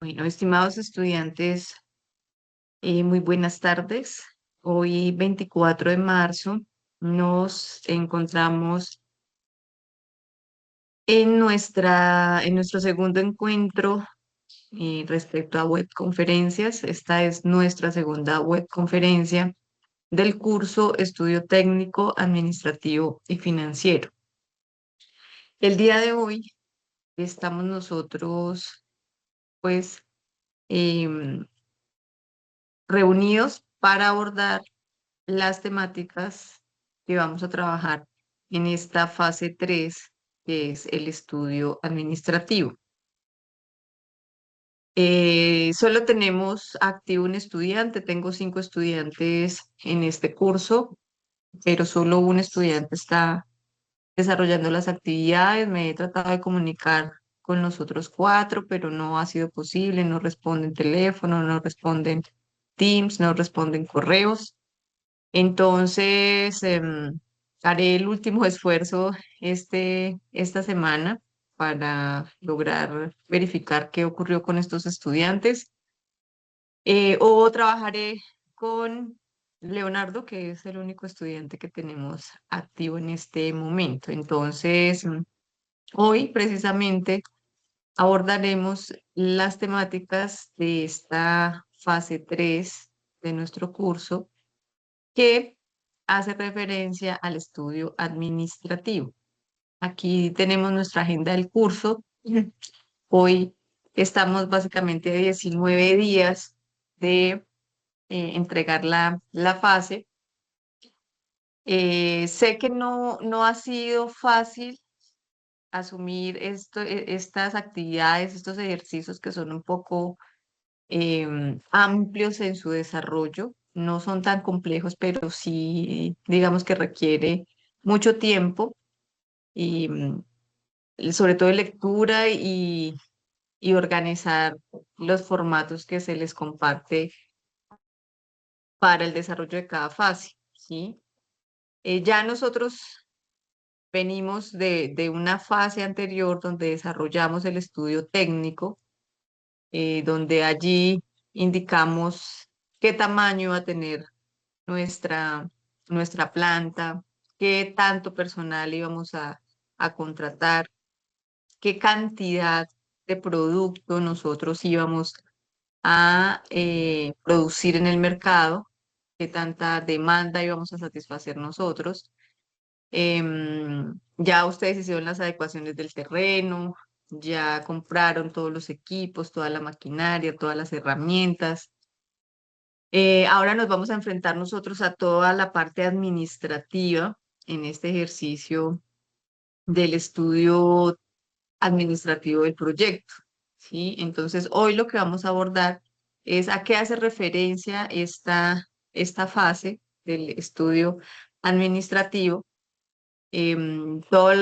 Bueno, estimados estudiantes, muy buenas tardes. Hoy, 24 de marzo, nos encontramos en nuestro segundo encuentro respecto a web conferencias. Esta es nuestra segunda web conferencia del curso Estudio Técnico, Administrativo y Financiero. El día de hoy estamos nosotros, pues, em, reunidos para abordar las temáticas que vamos a trabajar en esta fase 3, que es el estudio administrativo. Solo tenemos activo un estudiante, tengo 5 estudiantes en este curso, pero solo un estudiante está desarrollando las actividades. Me he tratado de comunicar con los otros 4, pero no ha sido posible, no responden teléfono, no responden Teams, no responden correos. Entonces, haré el último esfuerzo esta semana para lograr verificar qué ocurrió con estos estudiantes. O trabajaré con Leonardo, que es el único estudiante que tenemos activo en este momento. Entonces, hoy precisamente abordaremos las temáticas de esta fase 3 de nuestro curso, que hace referencia al estudio administrativo. Aquí tenemos nuestra agenda del curso. Hoy estamos básicamente a 19 días de entregar la fase. Sé que no ha sido fácil asumir estas actividades, estos ejercicios que son un poco amplios en su desarrollo. No son tan complejos, pero sí, digamos que requiere mucho tiempo y sobre todo de lectura y organizar los formatos que se les comparte para el desarrollo de cada fase, ¿sí? Ya nosotros venimos de una fase anterior donde desarrollamos el estudio técnico, donde allí indicamos qué tamaño va a tener nuestra, nuestra planta, qué tanto personal íbamos a contratar, qué cantidad de producto nosotros íbamos a producir en el mercado, qué tanta demanda íbamos a satisfacer nosotros. Ya ustedes hicieron las adecuaciones del terreno, ya compraron todos los equipos, toda la maquinaria, todas las herramientas. Ahora nos vamos a enfrentar nosotros a toda la parte administrativa en este ejercicio del estudio administrativo del proyecto, ¿sí? Entonces, hoy lo que vamos a abordar es a qué hace referencia esta fase del estudio administrativo, todos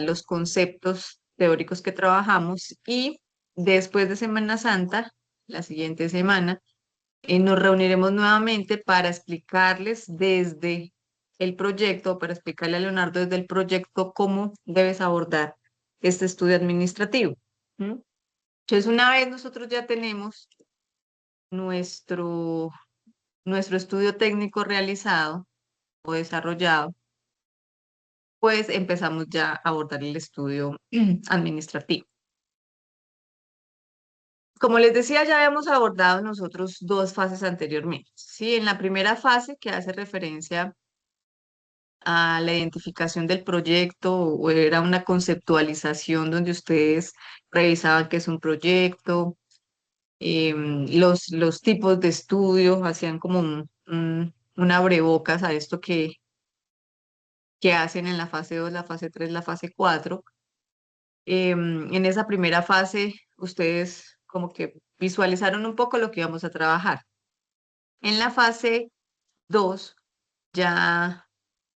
los conceptos teóricos que trabajamos, y después de Semana Santa, la siguiente semana, nos reuniremos nuevamente para explicarles desde el proyecto, para explicarle a Leonardo desde el proyecto cómo debes abordar este estudio administrativo. ¿Mm? Entonces, una vez nosotros ya tenemos nuestro, nuestro estudio técnico realizado o desarrollado, pues empezamos ya a abordar el estudio administrativo. Como les decía, ya habíamos abordado nosotros dos fases anteriormente, ¿sí? En la primera fase, que hace referencia a la identificación del proyecto, o era una conceptualización donde ustedes revisaban qué es un proyecto, los tipos de estudio, hacían como un abrebocas a esto que hacen en la fase 2, la fase 3, la fase 4. En esa primera fase, ustedes como que visualizaron un poco lo que íbamos a trabajar. En la fase 2, ya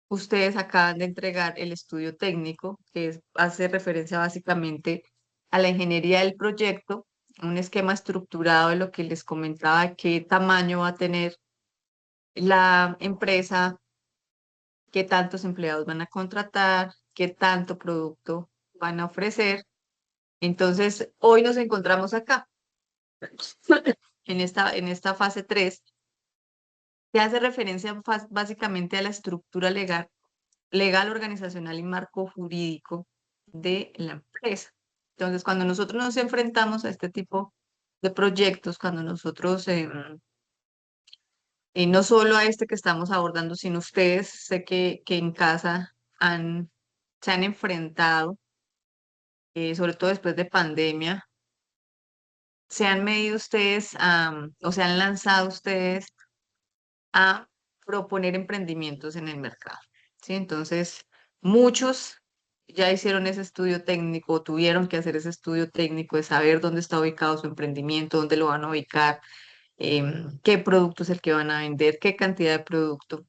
ustedes acaban de entregar el estudio técnico, hace referencia básicamente a la ingeniería del proyecto, un esquema estructurado de lo que les comentaba, qué tamaño va a tener la empresa, qué tantos empleados van a contratar, qué tanto producto van a ofrecer. Entonces, hoy nos encontramos acá. En esta fase 3 se hace referencia básicamente a la estructura legal, organizacional y marco jurídico de la empresa. Entonces, cuando nosotros nos enfrentamos a este tipo de proyectos, cuando nosotros, y no solo a este que estamos abordando, sino ustedes, sé que en casa se han enfrentado, sobre todo después de pandemia, se han medido ustedes, o se han lanzado ustedes a proponer emprendimientos en el mercado, ¿sí? Entonces, muchos ya hicieron ese estudio técnico, tuvieron que hacer ese estudio técnico de saber dónde está ubicado su emprendimiento, dónde lo van a ubicar, qué producto es el que van a vender, qué cantidad de producto.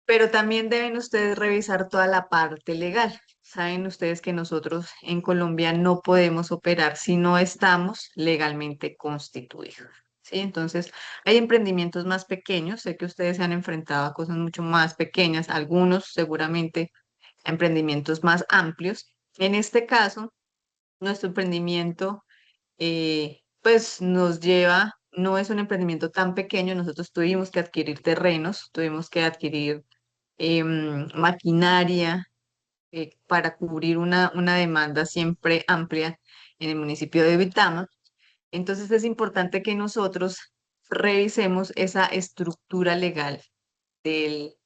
Pero también deben ustedes revisar toda la parte legal. Saben ustedes que nosotros en Colombia no podemos operar si no estamos legalmente constituidos. ¿Sí? Entonces, hay emprendimientos más pequeños. Sé que ustedes se han enfrentado a cosas mucho más pequeñas, algunos seguramente a emprendimientos más amplios. En este caso, nuestro emprendimiento, pues nos lleva, no es un emprendimiento tan pequeño. Nosotros tuvimos que adquirir terrenos, tuvimos que adquirir maquinaria, para cubrir una demanda siempre amplia en el municipio de Vitama. Entonces es importante que nosotros revisemos esa estructura legal del,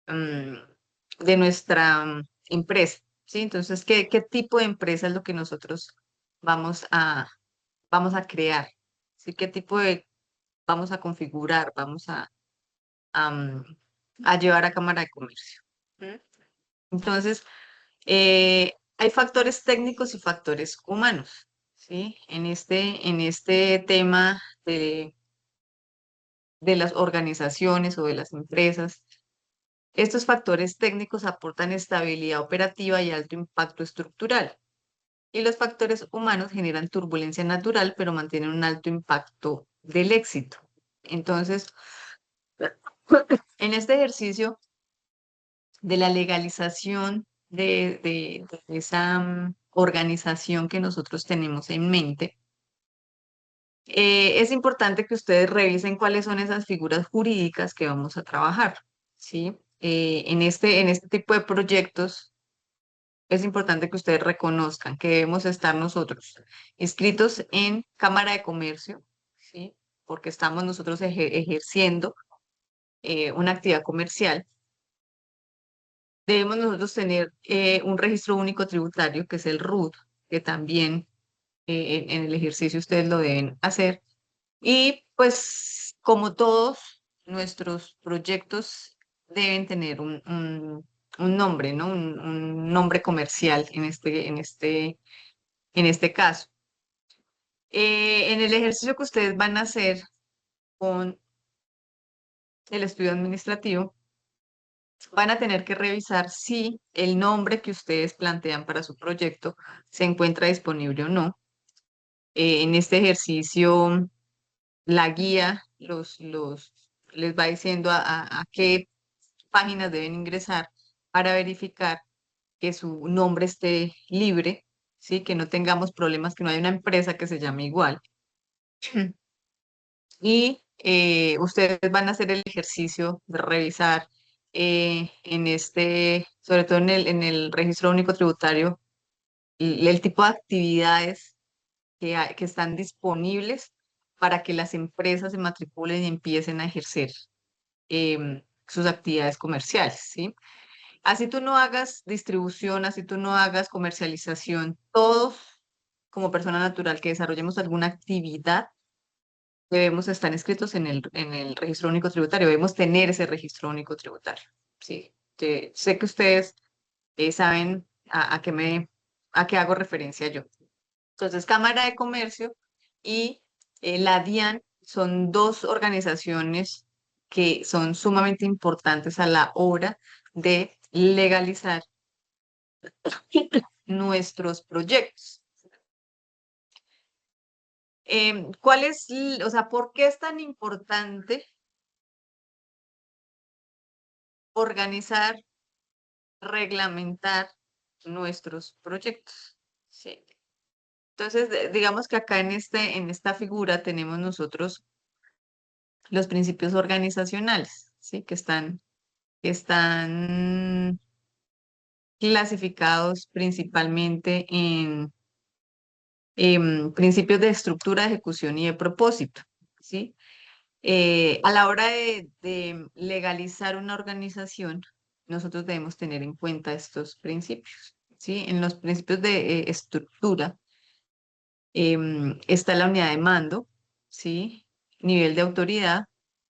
mm, de nuestra empresa, ¿sí? Entonces, ¿qué tipo de empresa es lo que nosotros vamos a, vamos a crear? ¿Sí? ¿Qué tipo de vamos a configurar, a, mm, a llevar a Cámara de Comercio? ¿Mm? Entonces, hay factores técnicos y factores humanos, ¿sí? En este tema de las organizaciones o de las empresas, estos factores técnicos aportan estabilidad operativa y alto impacto estructural. Y los factores humanos generan turbulencia natural, pero mantienen un alto impacto del éxito. Entonces, en este ejercicio de la legalización de esa organización que nosotros tenemos en mente, es importante que ustedes revisen cuáles son esas figuras jurídicas que vamos a trabajar, ¿sí? En este tipo de proyectos es importante que ustedes reconozcan que debemos estar nosotros inscritos en Cámara de Comercio, ¿sí? Porque estamos nosotros ejerciendo una actividad comercial. Debemos nosotros tener un registro único tributario, que es el RUT, que también en el ejercicio ustedes lo deben hacer. Y pues como todos nuestros proyectos deben tener un nombre, ¿no? Un nombre comercial en este caso. En el ejercicio que ustedes van a hacer con el estudio administrativo, van a tener que revisar si el nombre que ustedes plantean para su proyecto se encuentra disponible o no. En este ejercicio, la guía les va diciendo a qué páginas deben ingresar para verificar que su nombre esté libre, ¿sí? Que no tengamos problemas, que no haya una empresa que se llame igual. Y ustedes van a hacer el ejercicio de revisar sobre todo en el registro único tributario, el tipo de actividades que están disponibles para que las empresas se matriculen y empiecen a ejercer sus actividades comerciales, ¿sí? Así tú no hagas distribución, así tú no hagas comercialización, todos como persona natural que desarrollemos alguna actividad, debemos estar inscritos en el registro único tributario, debemos tener ese registro único tributario. Sí, sé que ustedes saben a qué hago referencia yo. Entonces, Cámara de Comercio y la DIAN son dos organizaciones que son sumamente importantes a la hora de legalizar nuestros proyectos. O sea, por qué es tan importante organizar, reglamentar nuestros proyectos? Sí. Entonces, digamos que acá en esta figura tenemos nosotros los principios organizacionales, ¿sí? Que están clasificados principalmente en principios de estructura, de ejecución y de propósito, ¿sí? A la hora de legalizar una organización, nosotros debemos tener en cuenta estos principios, ¿sí? En los principios de estructura está la unidad de mando, ¿sí? Nivel de autoridad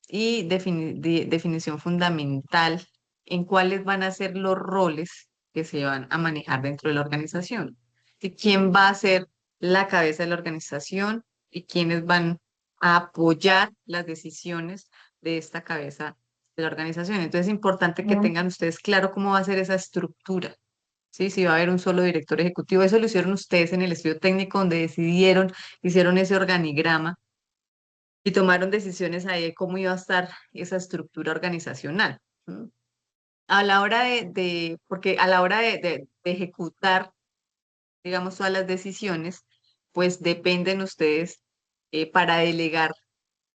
y definición fundamental en cuáles van a ser los roles que se van a manejar dentro de la organización. ¿Sí? ¿Quién va a ser la cabeza de la organización y quiénes van a apoyar las decisiones de esta cabeza de la organización? Entonces es importante que tengan ustedes claro cómo va a ser esa estructura. Sí, sí, va a haber un solo director ejecutivo. Eso lo hicieron ustedes en el estudio técnico donde decidieron, hicieron ese organigrama y tomaron decisiones ahí de cómo iba a estar esa estructura organizacional. ¿M? A la hora porque a la hora de ejecutar, digamos, todas las decisiones, pues dependen ustedes para delegar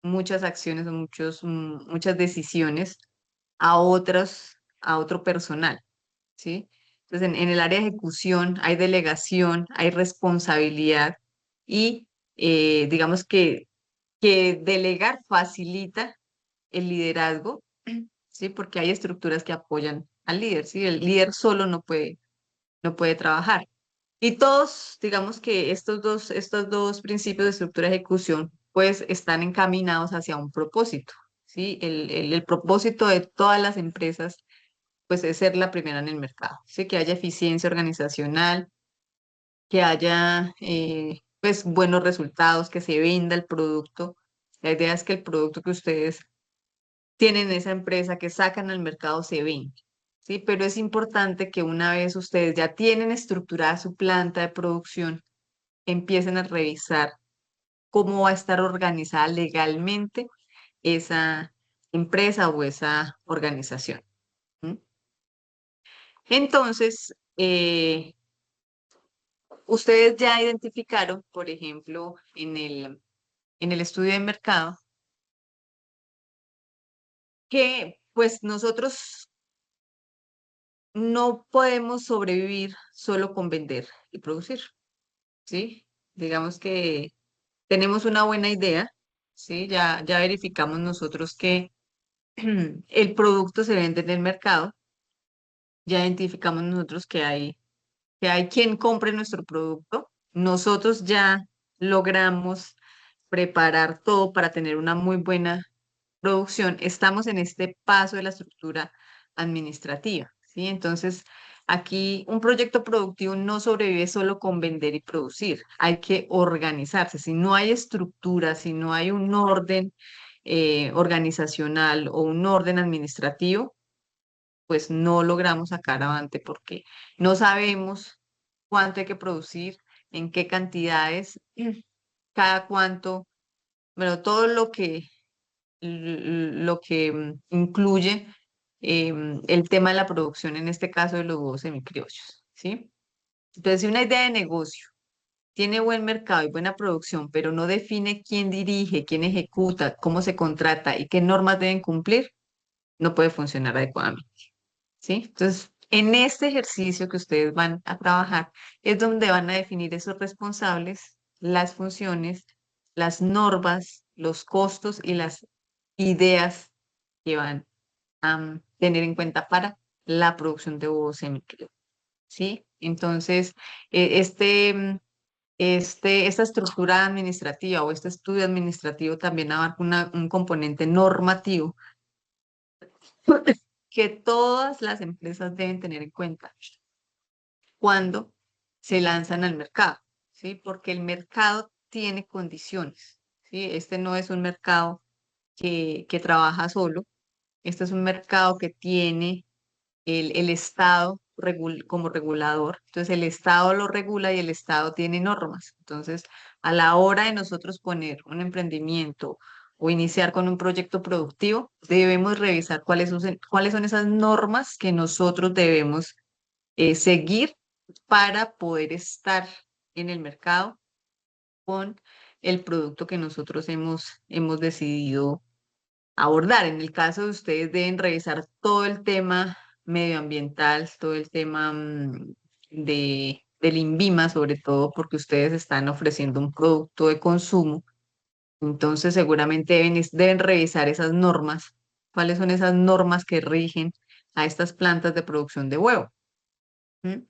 muchas acciones o muchas decisiones a otro personal. ¿Sí? Entonces, en el área de ejecución hay delegación, hay responsabilidad y digamos que delegar facilita el liderazgo, ¿sí? Porque hay estructuras que apoyan al líder, ¿sí? El líder solo no puede trabajar. Y todos, digamos que estos dos principios de estructura de ejecución, pues están encaminados hacia un propósito, ¿sí? El propósito de todas las empresas pues es ser la primera en el mercado, ¿sí? Que haya eficiencia organizacional, que haya pues buenos resultados, que se venda el producto. La idea es que el producto que ustedes tienen en esa empresa, que sacan al mercado, se venda, ¿sí? Pero es importante que una vez ustedes ya tienen estructurada su planta de producción, empiecen a revisar cómo va a estar organizada legalmente esa empresa o esa organización. ¿M? Entonces, ustedes ya identificaron, por ejemplo, en el estudio de mercado, que pues nosotros no podemos sobrevivir solo con vender y producir, ¿sí? Digamos que tenemos una buena idea, ¿sí? Ya verificamos nosotros que el producto se vende en el mercado, ya identificamos nosotros que hay quien compre nuestro producto, nosotros ya logramos preparar todo para tener una muy buena producción. Estamos en este paso de la estructura administrativa, ¿sí? Entonces, aquí un proyecto productivo no sobrevive solo con vender y producir, hay que organizarse. Si no hay estructura, si no hay un orden organizacional o un orden administrativo, pues no logramos sacar avante porque no sabemos cuánto hay que producir, en qué cantidades, cada cuánto, bueno, todo lo que incluye el tema de la producción, en este caso de los huevos semicriollos, ¿sí? Entonces, si una idea de negocio tiene buen mercado y buena producción, pero no define quién dirige, quién ejecuta, cómo se contrata y qué normas deben cumplir, no puede funcionar adecuadamente. ¿Sí? Entonces, en este ejercicio que ustedes van a trabajar es donde van a definir esos responsables, las funciones, las normas, los costos y las ideas que van a tener en cuenta para la producción de huevos semicriollos, ¿sí? Entonces, esta estructura administrativa o este estudio administrativo también abarca un componente normativo que todas las empresas deben tener en cuenta cuando se lanzan al mercado, ¿sí? Porque el mercado tiene condiciones, ¿sí? Este no es un mercado que trabaja solo, este es un mercado que tiene el Estado como regulador, entonces el Estado lo regula y el Estado tiene normas. Entonces, a la hora de nosotros poner un emprendimiento o iniciar con un proyecto productivo, debemos revisar cuáles son esas normas que nosotros debemos seguir para poder estar en el mercado con el producto que nosotros hemos decidido abordar. En el caso de ustedes deben revisar todo el tema medioambiental, todo el tema del INVIMA, sobre todo porque ustedes están ofreciendo un producto de consumo. Entonces seguramente deben revisar esas normas. ¿Cuáles son esas normas que rigen a estas plantas de producción de huevo? ¿Mm?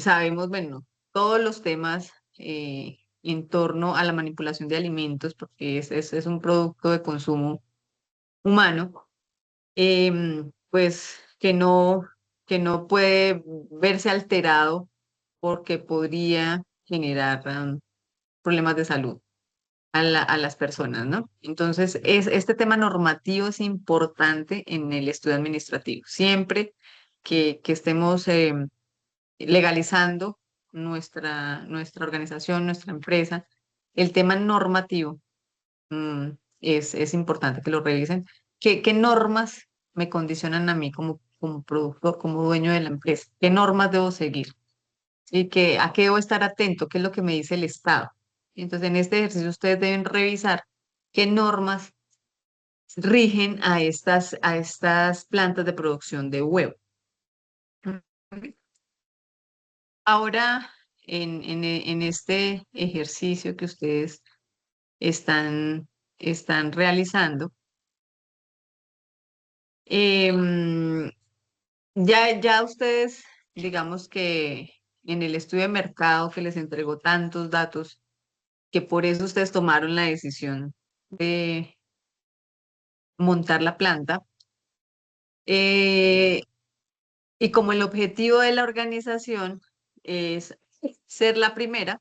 Sabemos, bueno, todos los temas en torno a la manipulación de alimentos, porque es un producto de consumo humano, pues que no puede verse alterado porque podría generar problemas de salud a las personas, ¿no? Entonces, este tema normativo es importante en el estudio administrativo. Siempre que estemos legalizando nuestra organización, nuestra empresa, el tema normativo mm, es importante que lo revisen. ¿Qué normas me condicionan a mí como productor, como dueño de la empresa? ¿Qué normas debo seguir? ¿Y a qué debo estar atento? ¿Qué es lo que me dice el Estado? Entonces, en este ejercicio ustedes deben revisar qué normas rigen a estas plantas de producción de huevo. Ahora, en este ejercicio que ustedes están, están realizando, em, ya ustedes, digamos que en el estudio de mercado que les entregó tantos datos, que por eso ustedes tomaron la decisión de montar la planta, eh, y como el objetivo de la organización es ser la primera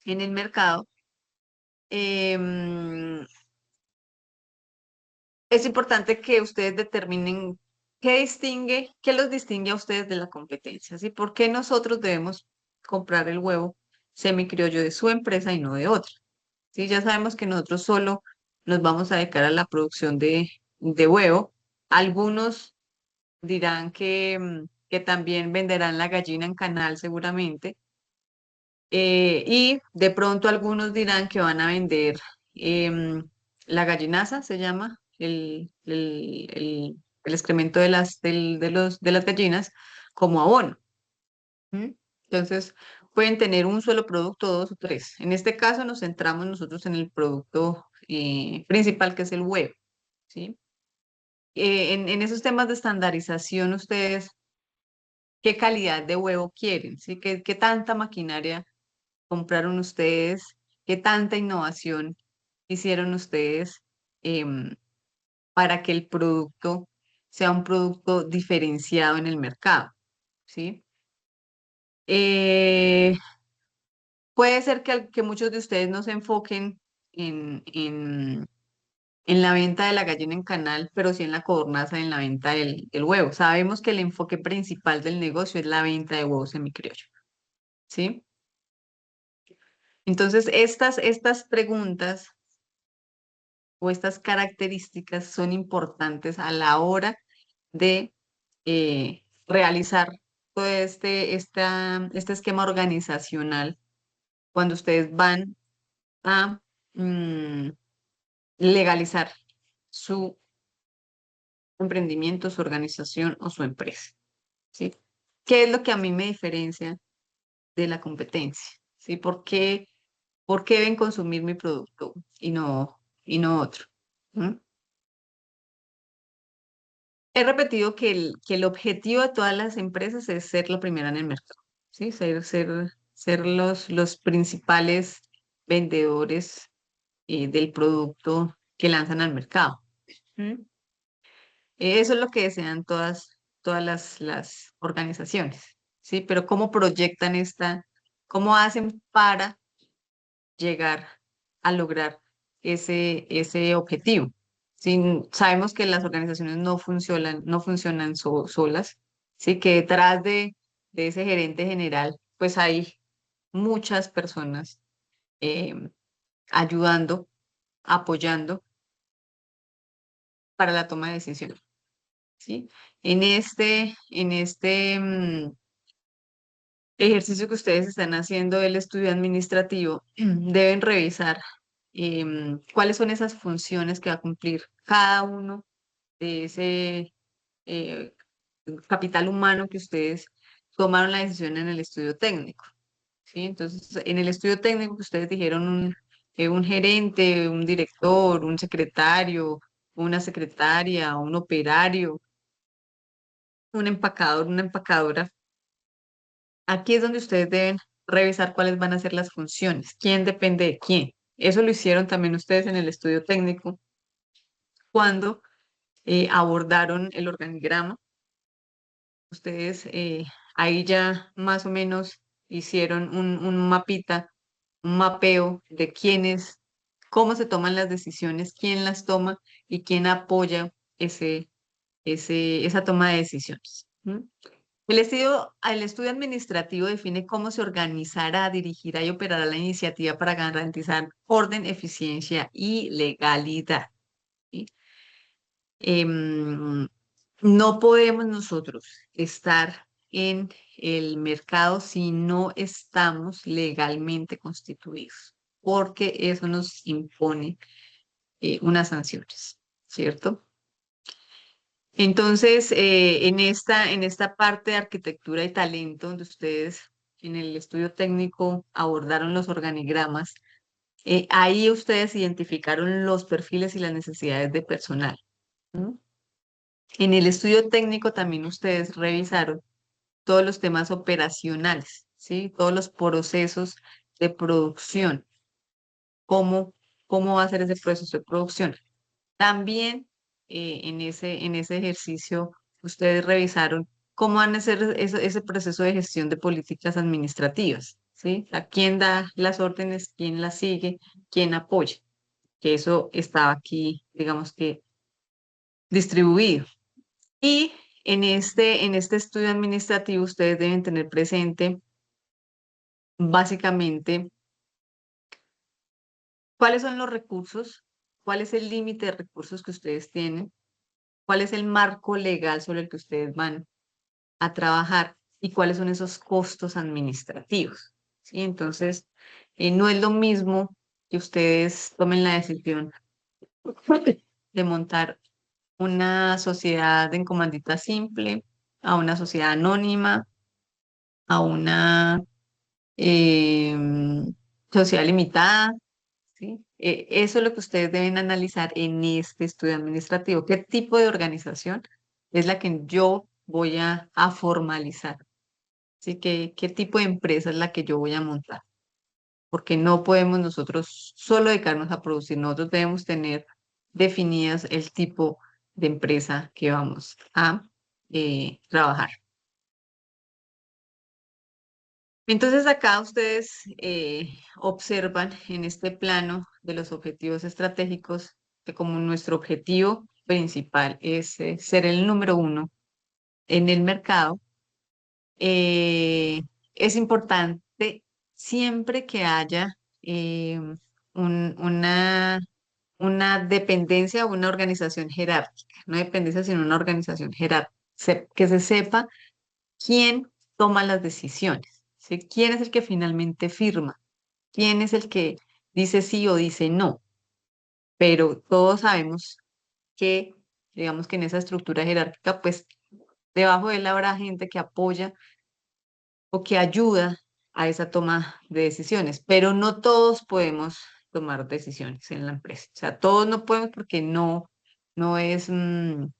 en el mercado, em, es importante que ustedes determinen qué los distingue a ustedes de la competencia, ¿sí? ¿Por qué nosotros debemos comprar el huevo semicriollo de su empresa y no de otra? ¿Sí? Ya sabemos que nosotros solo nos vamos a dedicar a la producción de huevo. Algunos dirán que también venderán la gallina en canal seguramente. Y de pronto algunos dirán que van a vender la gallinaza, se llama, el excremento de las gallinas como abono. ¿M? Entonces, pueden tener un solo producto, dos o tres. En este caso nos centramos nosotros en el producto principal, que es el huevo, ¿sí? En esos temas de estandarización, ustedes, ¿qué calidad de huevo quieren? ¿Sí? ¿Qué tanta maquinaria compraron ustedes? ¿Qué tanta innovación hicieron ustedes em, para que el producto sea un producto diferenciado en el mercado? ¿Sí? Eh, Puede ser que muchos de ustedes no se enfoquen en, en, en la venta de la gallina en canal, pero sí en la codornaza, en la venta del huevo. Sabemos que el enfoque principal del negocio es la venta de huevos semicriollo, ¿sí? Entonces, estas preguntas o estas características son importantes a la hora de realizar todo este esquema organizacional cuando ustedes van a mm, legalizar su emprendimiento, su organización o su empresa, ¿sí? ¿Qué es lo que a mí me diferencia de la competencia? ¿Sí? Por qué deben consumir mi producto y no otro? ¿Mm? He repetido que el objetivo de todas las empresas es ser la primera en el mercado, ¿sí? Ser los principales vendedores del producto que lanzan al mercado. ¿Mm? Eso es lo que desean todas las organizaciones, ¿sí? Pero ¿cómo proyectan cómo hacen para llegar a lograr ese objetivo? Sí, sabemos que las organizaciones no funcionan solas, sí, que detrás de ese gerente general, pues hay muchas personas eh, ayudando, apoyando para la toma de decisiones, ¿sí? En este ejercicio que ustedes están haciendo del estudio administrativo, deben revisar cuáles son esas funciones que va a cumplir cada uno de ese eh, capital humano que ustedes tomaron la decisión en el estudio técnico, ¿sí? Entonces, en el estudio técnico que ustedes dijeron un gerente, un director, un secretario, una secretaria, un operario, un empacador, una empacadora. Aquí es donde ustedes deben revisar cuáles van a ser las funciones, quién depende de quién. Eso lo hicieron también ustedes en el estudio técnico cuando abordaron el organigrama. Ustedes ahí ya más o menos hicieron un mapita, un mapeo de quiénes, cómo se toman las decisiones, quién las toma y quién apoya esa toma de decisiones. ¿M? El estudio administrativo define cómo se organizará, dirigirá y operará la iniciativa para garantizar orden, eficiencia y legalidad. ¿Sí? Em, no podemos nosotros estar en el mercado si no estamos legalmente constituidos, porque eso nos impone unas sanciones, ¿cierto? Entonces, en esta parte de arquitectura y talento, donde ustedes en el estudio técnico abordaron los organigramas, ahí ustedes identificaron los perfiles y las necesidades de personal. ¿No? En el estudio técnico también ustedes revisaron todos los temas operacionales, ¿sí? Todos los procesos de producción, cómo, cómo va a ser ese proceso de producción. También en ese ejercicio ustedes revisaron cómo van a ser ese proceso de gestión de políticas administrativas, ¿sí? A quién da las órdenes, quién las sigue, quién apoya, que eso estaba aquí, digamos que distribuido. Y en este estudio administrativo ustedes deben tener presente básicamente cuáles son los recursos, cuál es el límite de recursos que ustedes tienen, cuál es el marco legal sobre el que ustedes van a trabajar y cuáles son esos costos administrativos. ¿Sí? Entonces, no es lo mismo que ustedes tomen la decisión de montar una sociedad en comandita simple, a una sociedad anónima, a una sociedad limitada, ¿sí? Eso es lo que ustedes deben analizar en este estudio administrativo. ¿Qué tipo de organización es la que yo voy a formalizar? ¿Sí? ¿Qué tipo de empresa es la que yo voy a montar? Porque no podemos nosotros solo dedicarnos a producir, nosotros debemos tener definidas el tipo de empresa que vamos a trabajar. Entonces acá ustedes observan en este plano de los objetivos estratégicos que como nuestro objetivo principal es ser el número uno en el mercado, eh, es importante siempre que haya una, una dependencia o una organización jerárquica, no dependencia, sino una organización jerárquica, que se sepa quién toma las decisiones, ¿sí? ¿Quién es el que finalmente firma? ¿Quién es el que dice sí o dice no? Pero todos sabemos que, digamos que en esa estructura jerárquica, pues debajo de él habrá gente que apoya o que ayuda a esa toma de decisiones, pero no todos podemos tomar decisiones en la empresa. O sea, todos no podemos porque no es, no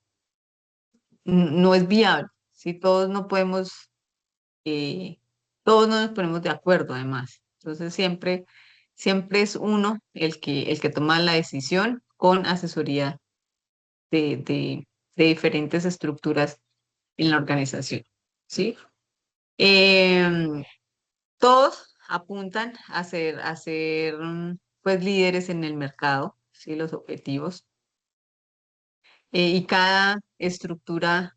es viable. Si todos no podemos, eh, todos no nos ponemos de acuerdo además. Entonces siempre es uno el que toma la decisión con asesoría de diferentes estructuras en la organización. ¿Sí? Em, Todos apuntan a ser pues líderes en el mercado, ¿sí? Los objetivos. Y cada estructura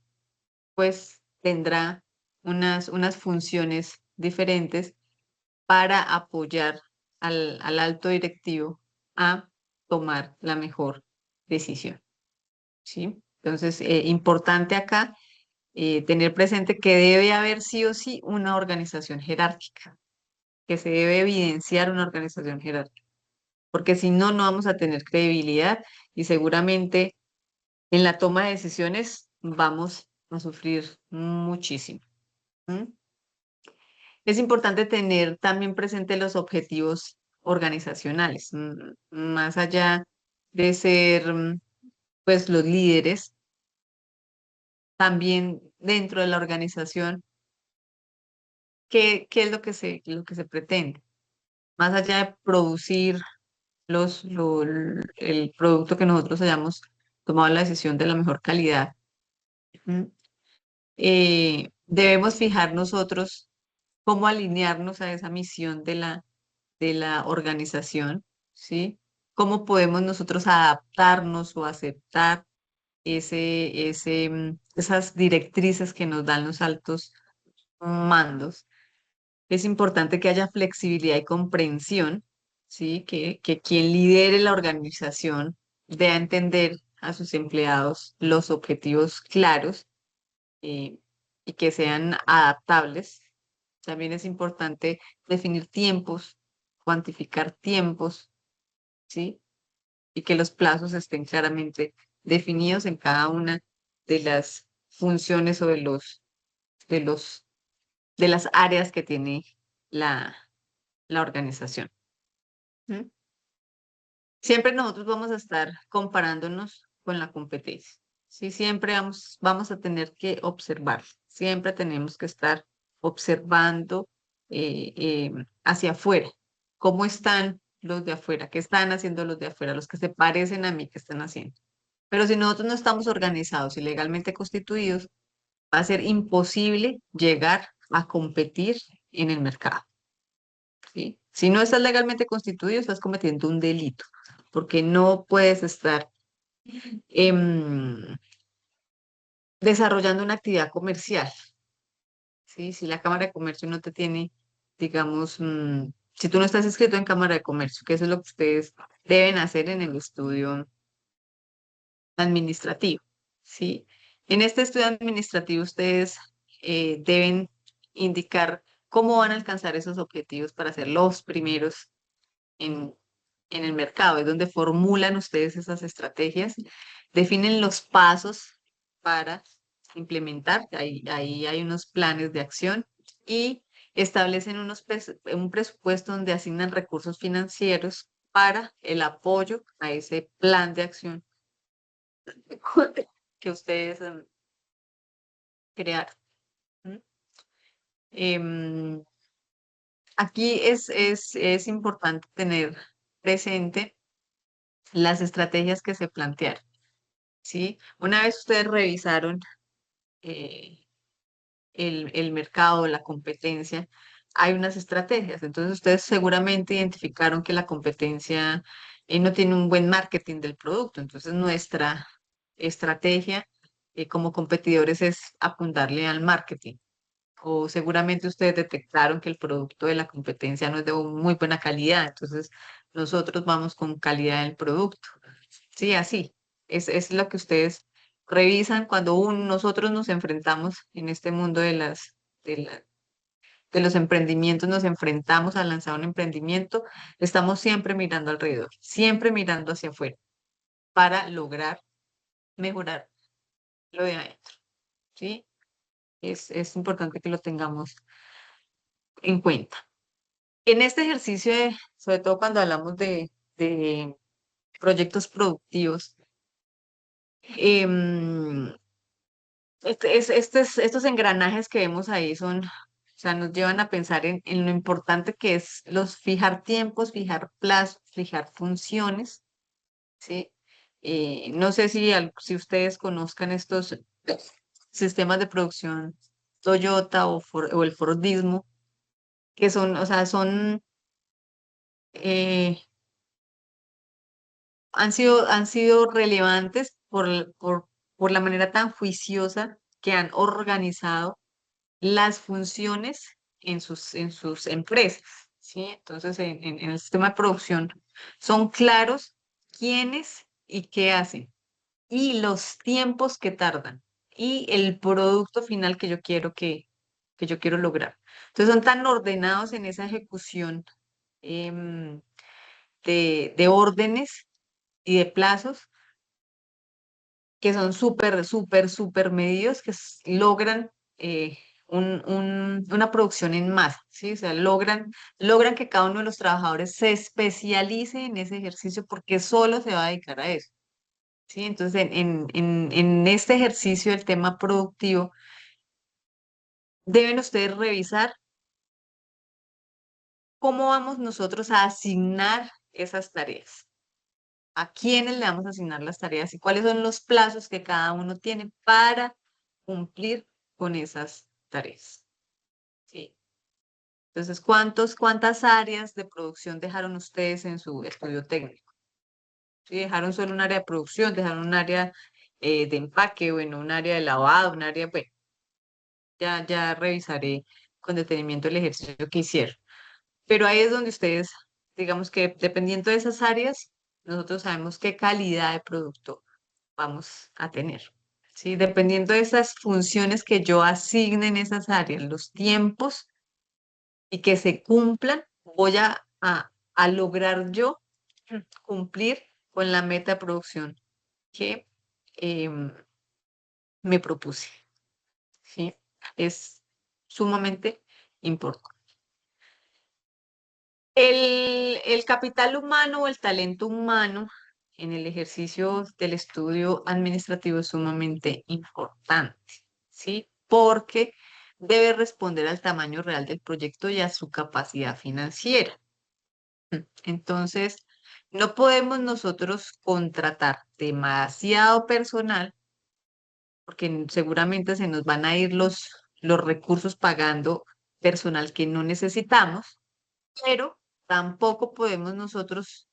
pues tendrá unas funciones diferentes para apoyar al alto directivo a tomar la mejor decisión, ¿sí? Entonces, importante acá tener presente que debe haber sí o sí una organización jerárquica, que se debe evidenciar una organización jerárquica, porque si no, no vamos a tener credibilidad y seguramente en la toma de decisiones vamos a sufrir muchísimo. ¿M? Es importante tener también presente los objetivos organizacionales, más allá de ser pues los líderes, también dentro de la organización, qué es lo que se pretende. Más allá de producir el producto que nosotros hayamos tomado la decisión de la mejor calidad, ¿m? Debemos fijar nosotros cómo alinearnos a esa misión de la organización, ¿sí? ¿Cómo podemos nosotros adaptarnos o aceptar esas directrices que nos dan los altos mandos? Es importante que haya flexibilidad y comprensión, ¿sí? Que quien lidere la organización dé a entender a sus empleados los objetivos claros, eh, y que sean adaptables. También es importante definir tiempos, cuantificar tiempos, ¿sí? Y que los plazos estén claramente definidos en cada una de las funciones o de los, de las áreas que tiene la, la organización. ¿Mm? Siempre nosotros vamos a estar comparándonos con la competencia. Sí, siempre vamos a tener que observar, siempre tenemos que estar observando hacia afuera, cómo están los de afuera, qué están haciendo los de afuera, los que se parecen a mí, qué están haciendo. Pero si nosotros no estamos organizados y legalmente constituidos, va a ser imposible llegar a competir en el mercado. ¿Sí? Si no estás legalmente constituido, estás cometiendo un delito, porque no puedes estar em, desarrollando una actividad comercial. ¿Sí? Si la Cámara de Comercio no te tiene, digamos, si tú no estás inscrito en Cámara de Comercio, que eso es lo que ustedes deben hacer en el estudio administrativo, ¿sí? En este estudio administrativo ustedes deben indicar cómo van a alcanzar esos objetivos para ser los primeros en, en el mercado. Es donde formulan ustedes esas estrategias, definen los pasos para implementar, ahí hay unos planes de acción y establecen un presupuesto donde asignan recursos financieros para el apoyo a ese plan de acción que ustedes crearon. ¿M? Em, Aquí es importante tener presente las estrategias que se plantearon, ¿sí? Una vez ustedes revisaron eh, el mercado, la competencia, hay unas estrategias. Entonces ustedes seguramente identificaron que la competencia no tiene un buen marketing del producto. Entonces nuestra estrategia como competidores es apuntarle al marketing. O seguramente ustedes detectaron que el producto de la competencia no es de muy buena calidad, entonces nosotros vamos con calidad del producto. Sí, así. Es lo que ustedes revisan cuando nosotros nos enfrentamos en este mundo de, la- de los emprendimientos, nos enfrentamos a lanzar un emprendimiento, estamos siempre mirando alrededor, siempre mirando hacia afuera para lograr mejorar lo de adentro. ¿Sí? Es importante que lo tengamos en cuenta. En este ejercicio, sobre todo cuando hablamos de proyectos productivos, em, estos engranajes que vemos ahí son, o sea, nos llevan a pensar en lo importante que es fijar tiempos, fijar plazos, fijar funciones, ¿sí? No sé si ustedes conozcan estos sistemas de producción Toyota o el Fordismo, que son, o sea, eh, han sido relevantes por la manera tan juiciosa que han organizado las funciones en sus empresas, ¿sí? Entonces, en el sistema de producción son claros quiénes y qué hacen y los tiempos que tardan. y el producto final que yo quiero lograr. Entonces son tan ordenados en esa ejecución em, de órdenes y de plazos que son súper medidos, que logran una producción en masa, ¿sí? O sea, logran que cada uno de los trabajadores se especialice en ese ejercicio porque solo se va a dedicar a eso, ¿sí? Entonces, en este ejercicio del tema productivo, deben ustedes revisar cómo vamos nosotros a asignar esas tareas, a quiénes le vamos a asignar las tareas y cuáles son los plazos que cada uno tiene para cumplir con esas tareas. ¿Sí? Entonces, cuántas áreas de producción dejaron ustedes en su estudio técnico? ¿Sí? ¿Dejaron solo un área de producción? ¿Dejaron un área de empaque? Bueno, un área de lavado, un área, bueno, ya revisaré con detenimiento el ejercicio que hicieron. Pero ahí es donde ustedes, digamos que dependiendo de esas áreas, nosotros sabemos qué calidad de producto vamos a tener. ¿Sí? Dependiendo de esas funciones que yo asigne en esas áreas, los tiempos y que se cumplan, voy a lograr yo cumplir con la meta de producción que em, me propuse. ¿Sí? Es sumamente importante. El capital humano o el talento humano en el ejercicio del estudio administrativo es sumamente importante, ¿sí? Porque debe responder al tamaño real del proyecto y a su capacidad financiera. Entonces, no podemos nosotros contratar demasiado personal porque seguramente se nos van a ir los recursos pagando personal que no necesitamos, pero tampoco podemos nosotros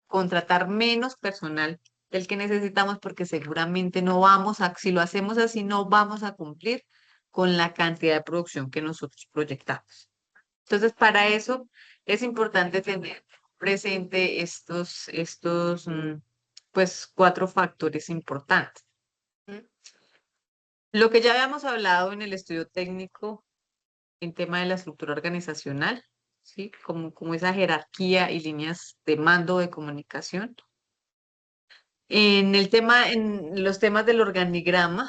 contratar menos personal del que necesitamos porque seguramente no vamos a, si lo hacemos así, no vamos a cumplir con la cantidad de producción que nosotros proyectamos. Entonces, para eso es importante tener presente pues, cuatro factores importantes. ¿Mm? Lo que ya habíamos hablado en el estudio técnico en tema de la estructura organizacional, ¿sí? Como esa jerarquía y líneas de mando de comunicación. En los temas del organigrama,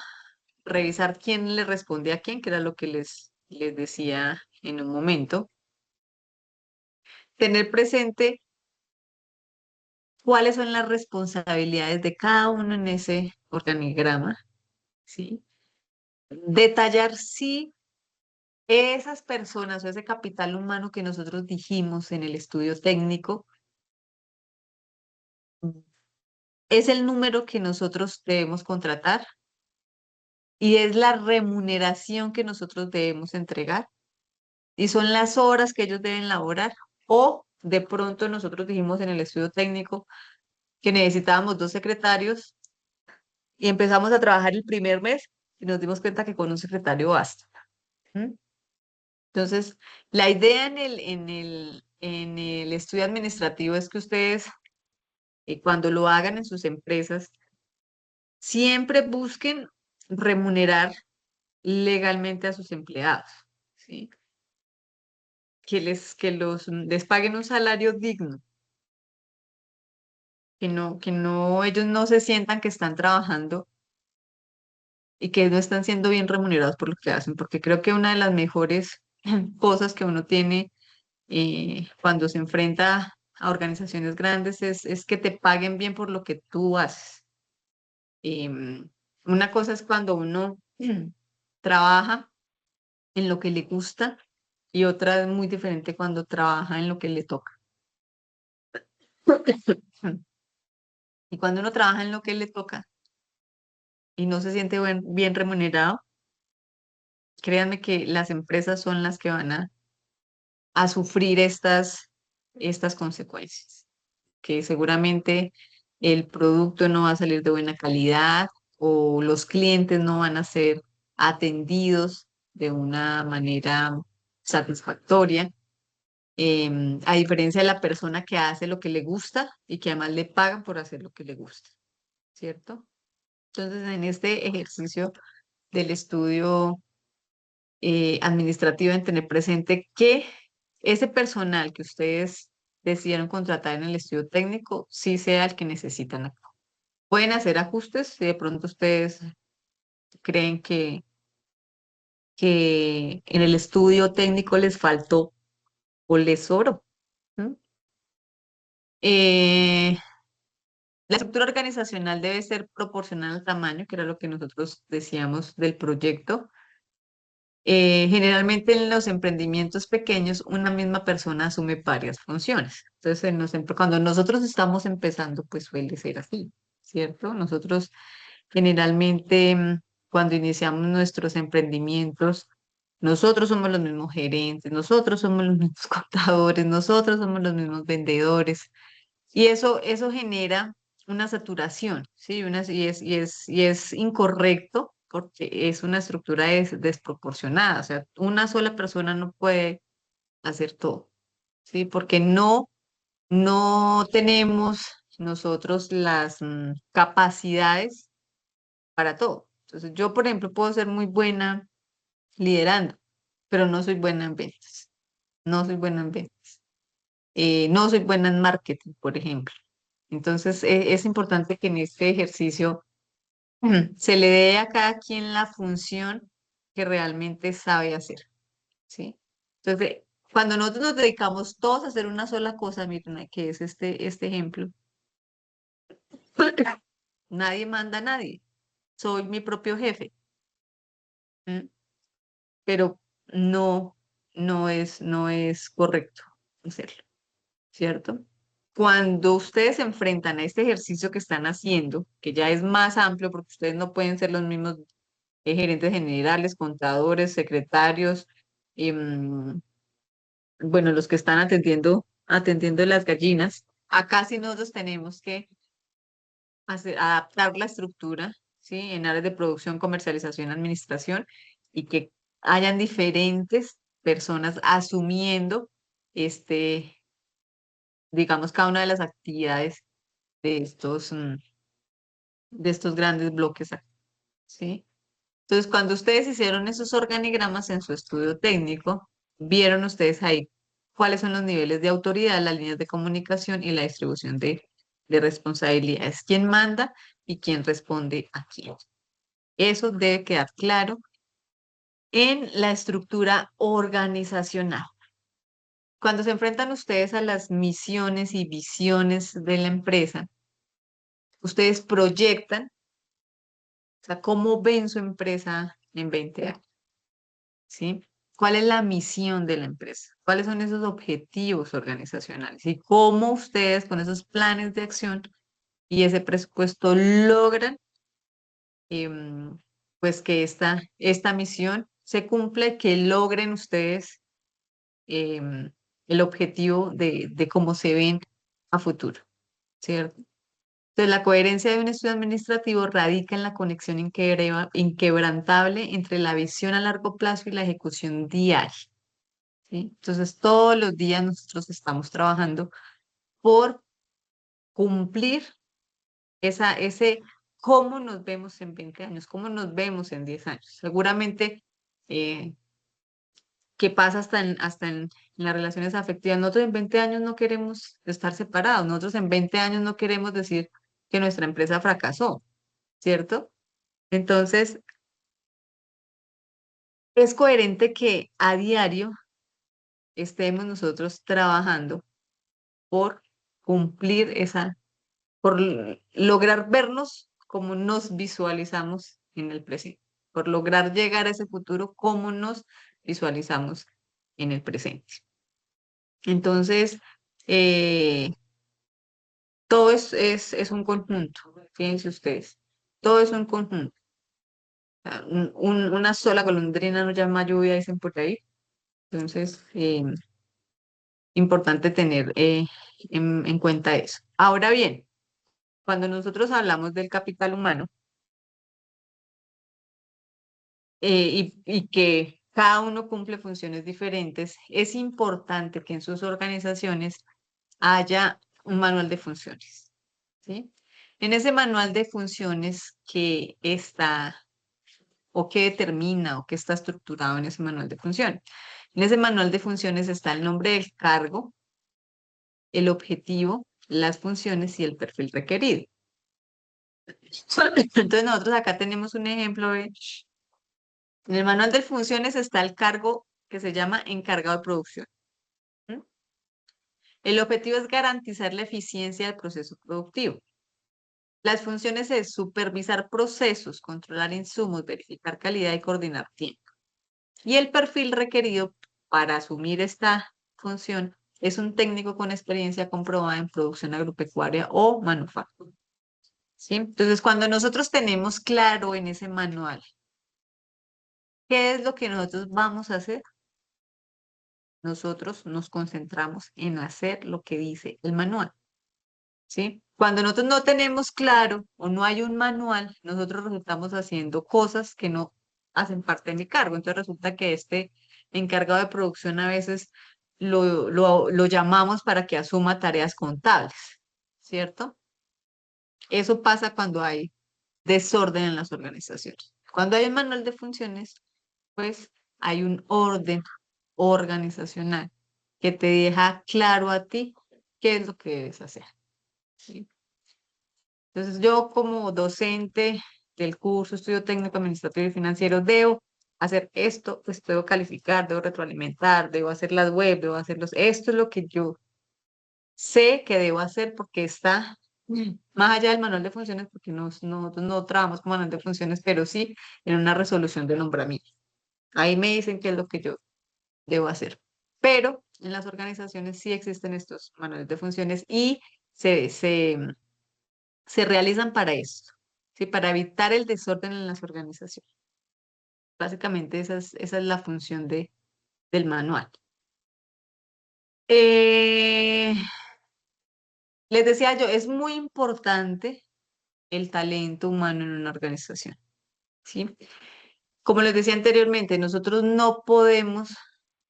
revisar quién le responde a quién, que era lo que les decía en un momento. Tener presente cuáles son las responsabilidades de cada uno en ese organigrama, ¿sí? Detallar si esas personas o ese capital humano que nosotros dijimos en el estudio técnico es el número que nosotros debemos contratar y es la remuneración que nosotros debemos entregar y son las horas que ellos deben laborar. O de pronto nosotros dijimos en el estudio técnico que necesitábamos 2 secretarios y empezamos a trabajar el primer mes y nos dimos cuenta que con un secretario basta. ¿Mm? Entonces, la idea en el estudio administrativo es que ustedes, cuando lo hagan en sus empresas, siempre busquen remunerar legalmente a sus empleados, ¿sí? Que les paguen un salario digno, que no, ellos no se sientan que están trabajando y que no están siendo bien remunerados por lo que hacen, porque creo que una de las mejores cosas que uno tiene cuando se enfrenta a organizaciones grandes es que te paguen bien por lo que tú haces. Una cosa es cuando uno trabaja en lo que le gusta y otra es muy diferente cuando trabaja en lo que le toca. Y cuando uno trabaja en lo que le toca y no se siente bien remunerado, créanme que las empresas son las que van a sufrir estas consecuencias, que seguramente el producto no va a salir de buena calidad o los clientes no van a ser atendidos de una manera satisfactoria. A diferencia de la persona que hace lo que le gusta y que además le pagan por hacer lo que le gusta, ¿cierto? Entonces, en este ejercicio del estudio administrativo en tener presente que ese personal que ustedes decidieron contratar en el estudio técnico sí sea el que necesitan acá. Pueden hacer ajustes si de pronto ustedes creen que en el estudio técnico les faltó o les sobró. ¿No? Eh, la estructura organizacional debe ser proporcional al tamaño, que era lo que nosotros decíamos del proyecto. Generalmente en los emprendimientos pequeños una misma persona asume varias funciones. Entonces, cuando nosotros estamos empezando, pues suele ser así, ¿cierto? Nosotros generalmente cuando iniciamos nuestros emprendimientos, nosotros somos los mismos gerentes, nosotros somos los mismos contadores, nosotros somos los mismos vendedores. Y eso genera una saturación, ¿sí? Y es incorrecto porque es una estructura desproporcionada. O sea, una sola persona no puede hacer todo, ¿sí? Porque no tenemos nosotros las capacidades para todo. Entonces, yo, por ejemplo, puedo ser muy buena liderando, pero no soy buena en ventas. No soy buena en ventas. No soy buena en marketing, por ejemplo. Entonces, es importante que en este ejercicio se le dé a cada quien la función que realmente sabe hacer, ¿sí? Entonces, cuando nosotros nos dedicamos todos a hacer una sola cosa, miren, que es este ejemplo, nadie manda a nadie, soy mi propio jefe, ¿m? Pero no, no es correcto hacerlo, ¿cierto? Cuando ustedes se enfrentan a este ejercicio que están haciendo, que ya es más amplio porque ustedes no pueden ser los mismos gerentes generales, contadores, secretarios, bueno, los que están atendiendo las gallinas, acá sí nosotros tenemos que adaptar la estructura, ¿sí? En áreas de producción, comercialización, administración, y que hayan diferentes personas asumiendo este, digamos, cada una de las actividades de estos grandes bloques, ¿sí? Entonces, cuando ustedes hicieron esos organigramas en su estudio técnico, vieron ustedes ahí cuáles son los niveles de autoridad, las líneas de comunicación y la distribución de responsabilidades, quién manda y quién responde a quién. Eso debe quedar claro en la estructura organizacional. Cuando se enfrentan ustedes a las misiones y visiones de la empresa, ustedes proyectan, o sea, cómo ven su empresa en 20 años, ¿sí? ¿Cuál es la misión de la empresa? ¿Cuáles son esos objetivos organizacionales? Y cómo ustedes con esos planes de acción y ese presupuesto logran em, pues que esta misión se cumpla y que logren ustedes em, el objetivo de cómo se ven a futuro, ¿cierto? Entonces, la coherencia de un estudio administrativo radica en la conexión inquebrantable entre la visión a largo plazo y la ejecución diaria. ¿Sí? Entonces, todos los días nosotros estamos trabajando por cumplir ese cómo nos vemos en 20 años, cómo nos vemos en 10 años. Seguramente, eh, ¿qué pasa hasta en las relaciones afectivas? Nosotros en 20 años no queremos estar separados, nosotros en 20 años no queremos decir que nuestra empresa fracasó, ¿cierto? Entonces, es coherente que a diario estemos nosotros trabajando por cumplir por lograr vernos como nos visualizamos en el presente, por lograr llegar a ese futuro como nos visualizamos en el presente. Entonces, eh, todo es un conjunto, fíjense ustedes, todo es un conjunto. O sea, una sola golondrina no llama lluvia, dicen por ahí. Entonces, importante tener en cuenta eso. Ahora bien, cuando nosotros hablamos del capital humano, y que cada uno cumple funciones diferentes, es importante que en sus organizaciones haya un manual de funciones, ¿sí? En ese manual de funciones que está o qué determina o qué está estructurado en ese manual de funciones. En ese manual de funciones está el nombre del cargo, el objetivo, las funciones y el perfil requerido. Entonces nosotros acá tenemos un ejemplo de, en el manual de funciones está el cargo que se llama encargado de producción. ¿Mm? El objetivo es garantizar la eficiencia del proceso productivo. Las funciones es supervisar procesos, controlar insumos, verificar calidad y coordinar tiempo. Y el perfil requerido para asumir esta función es un técnico con experiencia comprobada en producción agropecuaria o manufactura. ¿Sí? Entonces, cuando nosotros tenemos claro en ese manual qué es lo que nosotros vamos a hacer, nosotros nos concentramos en hacer lo que dice el manual. ¿Sí? Cuando nosotros no tenemos claro o no hay un manual, nosotros resultamos haciendo cosas que no hacen parte de mi cargo. Entonces resulta que este encargado de producción a veces lo llamamos para que asuma tareas contables, ¿cierto? Eso pasa cuando hay desorden en las organizaciones. Cuando hay un manual de funciones, pues hay un orden organizacional que te deja claro a ti qué es lo que debes hacer. ¿Sí? Entonces, yo como docente del curso Estudio Técnico Administrativo y Financiero debo hacer esto, pues debo calificar, debo retroalimentar, debo hacer las web, debo hacerlos. Esto es lo que yo sé que debo hacer porque está más allá del manual de funciones, porque no trabajamos con manual de funciones, pero sí en una resolución de nombramiento. Ahí me dicen qué es lo que yo debo hacer. Pero en las organizaciones sí existen estos manuales de funciones y se realizan para esto, ¿sí? Para evitar el desorden en las organizaciones. Básicamente esa es la función del manual. Eh, Les decía yo, es muy importante el talento humano en una organización, ¿sí? Como les decía anteriormente, nosotros no podemos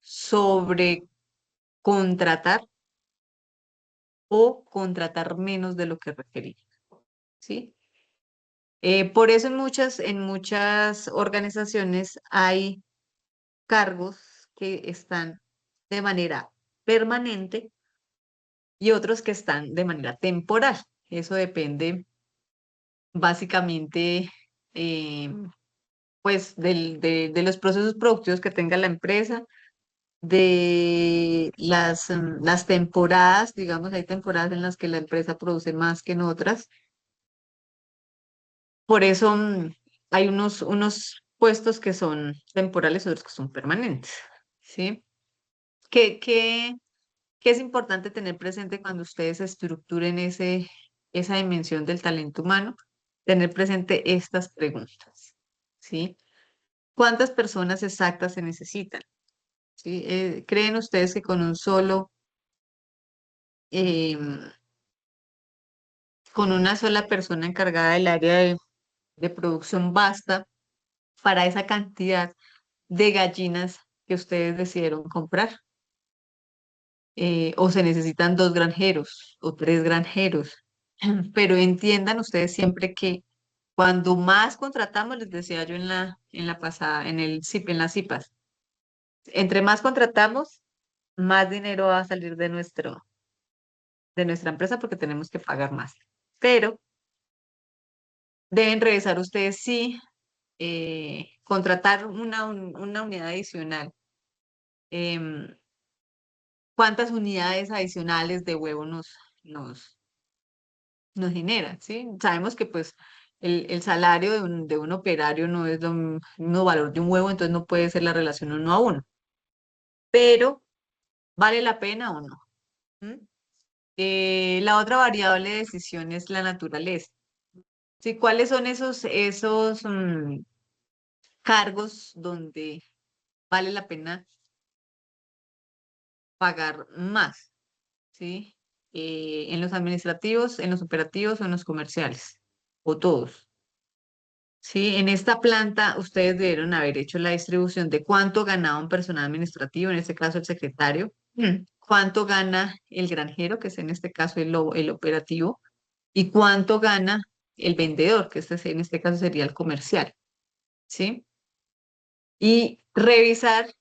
sobrecontratar o contratar menos de lo que requerimos, ¿sí? Por eso en muchas organizaciones hay cargos que están de manera permanente y otros que están de manera temporal. Eso depende básicamente pues de los procesos productivos que tenga la empresa, de las temporadas, digamos, hay temporadas en las que la empresa produce más que en otras. Por eso hay unos puestos que son temporales y otros que son permanentes. ¿Sí? ¿Qué, qué, ¿Qué es importante tener presente cuando ustedes estructuren esa dimensión del talento humano? Tener presente estas preguntas, ¿sí? ¿Cuántas personas exactas se necesitan? ¿Sí? ¿Creen ustedes que em, con una sola persona encargada del área de producción basta para esa cantidad de gallinas que ustedes decidieron comprar? ¿O se necesitan dos granjeros o tres granjeros? Pero entiendan ustedes siempre que cuando más contratamos, les decía yo en la pasada, en el CIP, en las CIPAS, entre más contratamos, más dinero va a salir de nuestra empresa porque tenemos que pagar más. Pero deben revisar ustedes si contratar una unidad adicional, em, cuántas unidades adicionales de huevo nos, nos genera, ¿sí? Sabemos que pues el salario de un operario no es lo mismo valor de un huevo, entonces no puede ser la relación uno a uno, pero ¿vale la pena o no? ¿Mm? La otra variable de decisión es la naturaleza. ¿Sí? ¿Cuáles son esos cargos donde vale la pena pagar más? ¿Sí? En los administrativos, en los operativos o en los comerciales, o todos. Sí, en esta planta ustedes debieron haber hecho la distribución de cuánto ganaba un personal administrativo, en este caso el secretario, cuánto gana el granjero, que es en este caso el operativo, y cuánto gana el vendedor, que en este caso sería el comercial, ¿sí? y revisar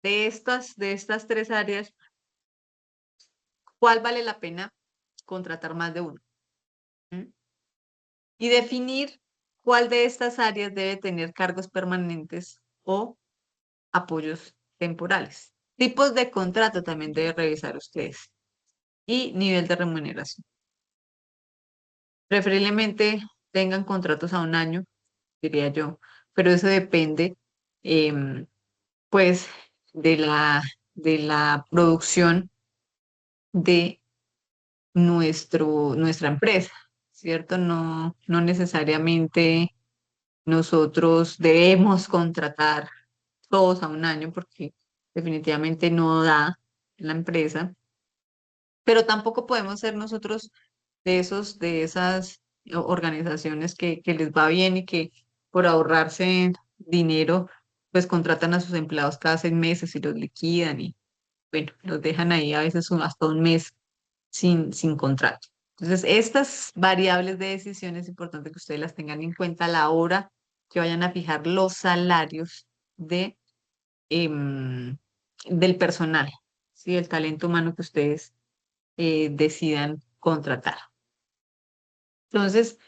de estas tres áreas, cuál vale la pena contratar más de uno. ¿M? Y definir cuál de estas áreas debe tener cargos permanentes o apoyos temporales. Tipos de contrato también debe revisar ustedes y nivel de remuneración. Preferiblemente tengan contratos a un año, diría yo, pero eso depende, em, pues, de la producción de nuestra empresa, ¿cierto? No necesariamente nosotros debemos contratar todos a un año porque definitivamente no da la empresa, pero tampoco podemos ser nosotros de esas organizaciones que les va bien y que por ahorrarse dinero, pues contratan a sus empleados cada 6 meses y los liquidan y bueno, los dejan ahí a veces hasta un mes sin contrato. Entonces, estas variables de decisión es importante que ustedes las tengan en cuenta a la hora que vayan a fijar los salarios em, del personal, ¿sí? El talento humano que ustedes decidan contratar. Entonces,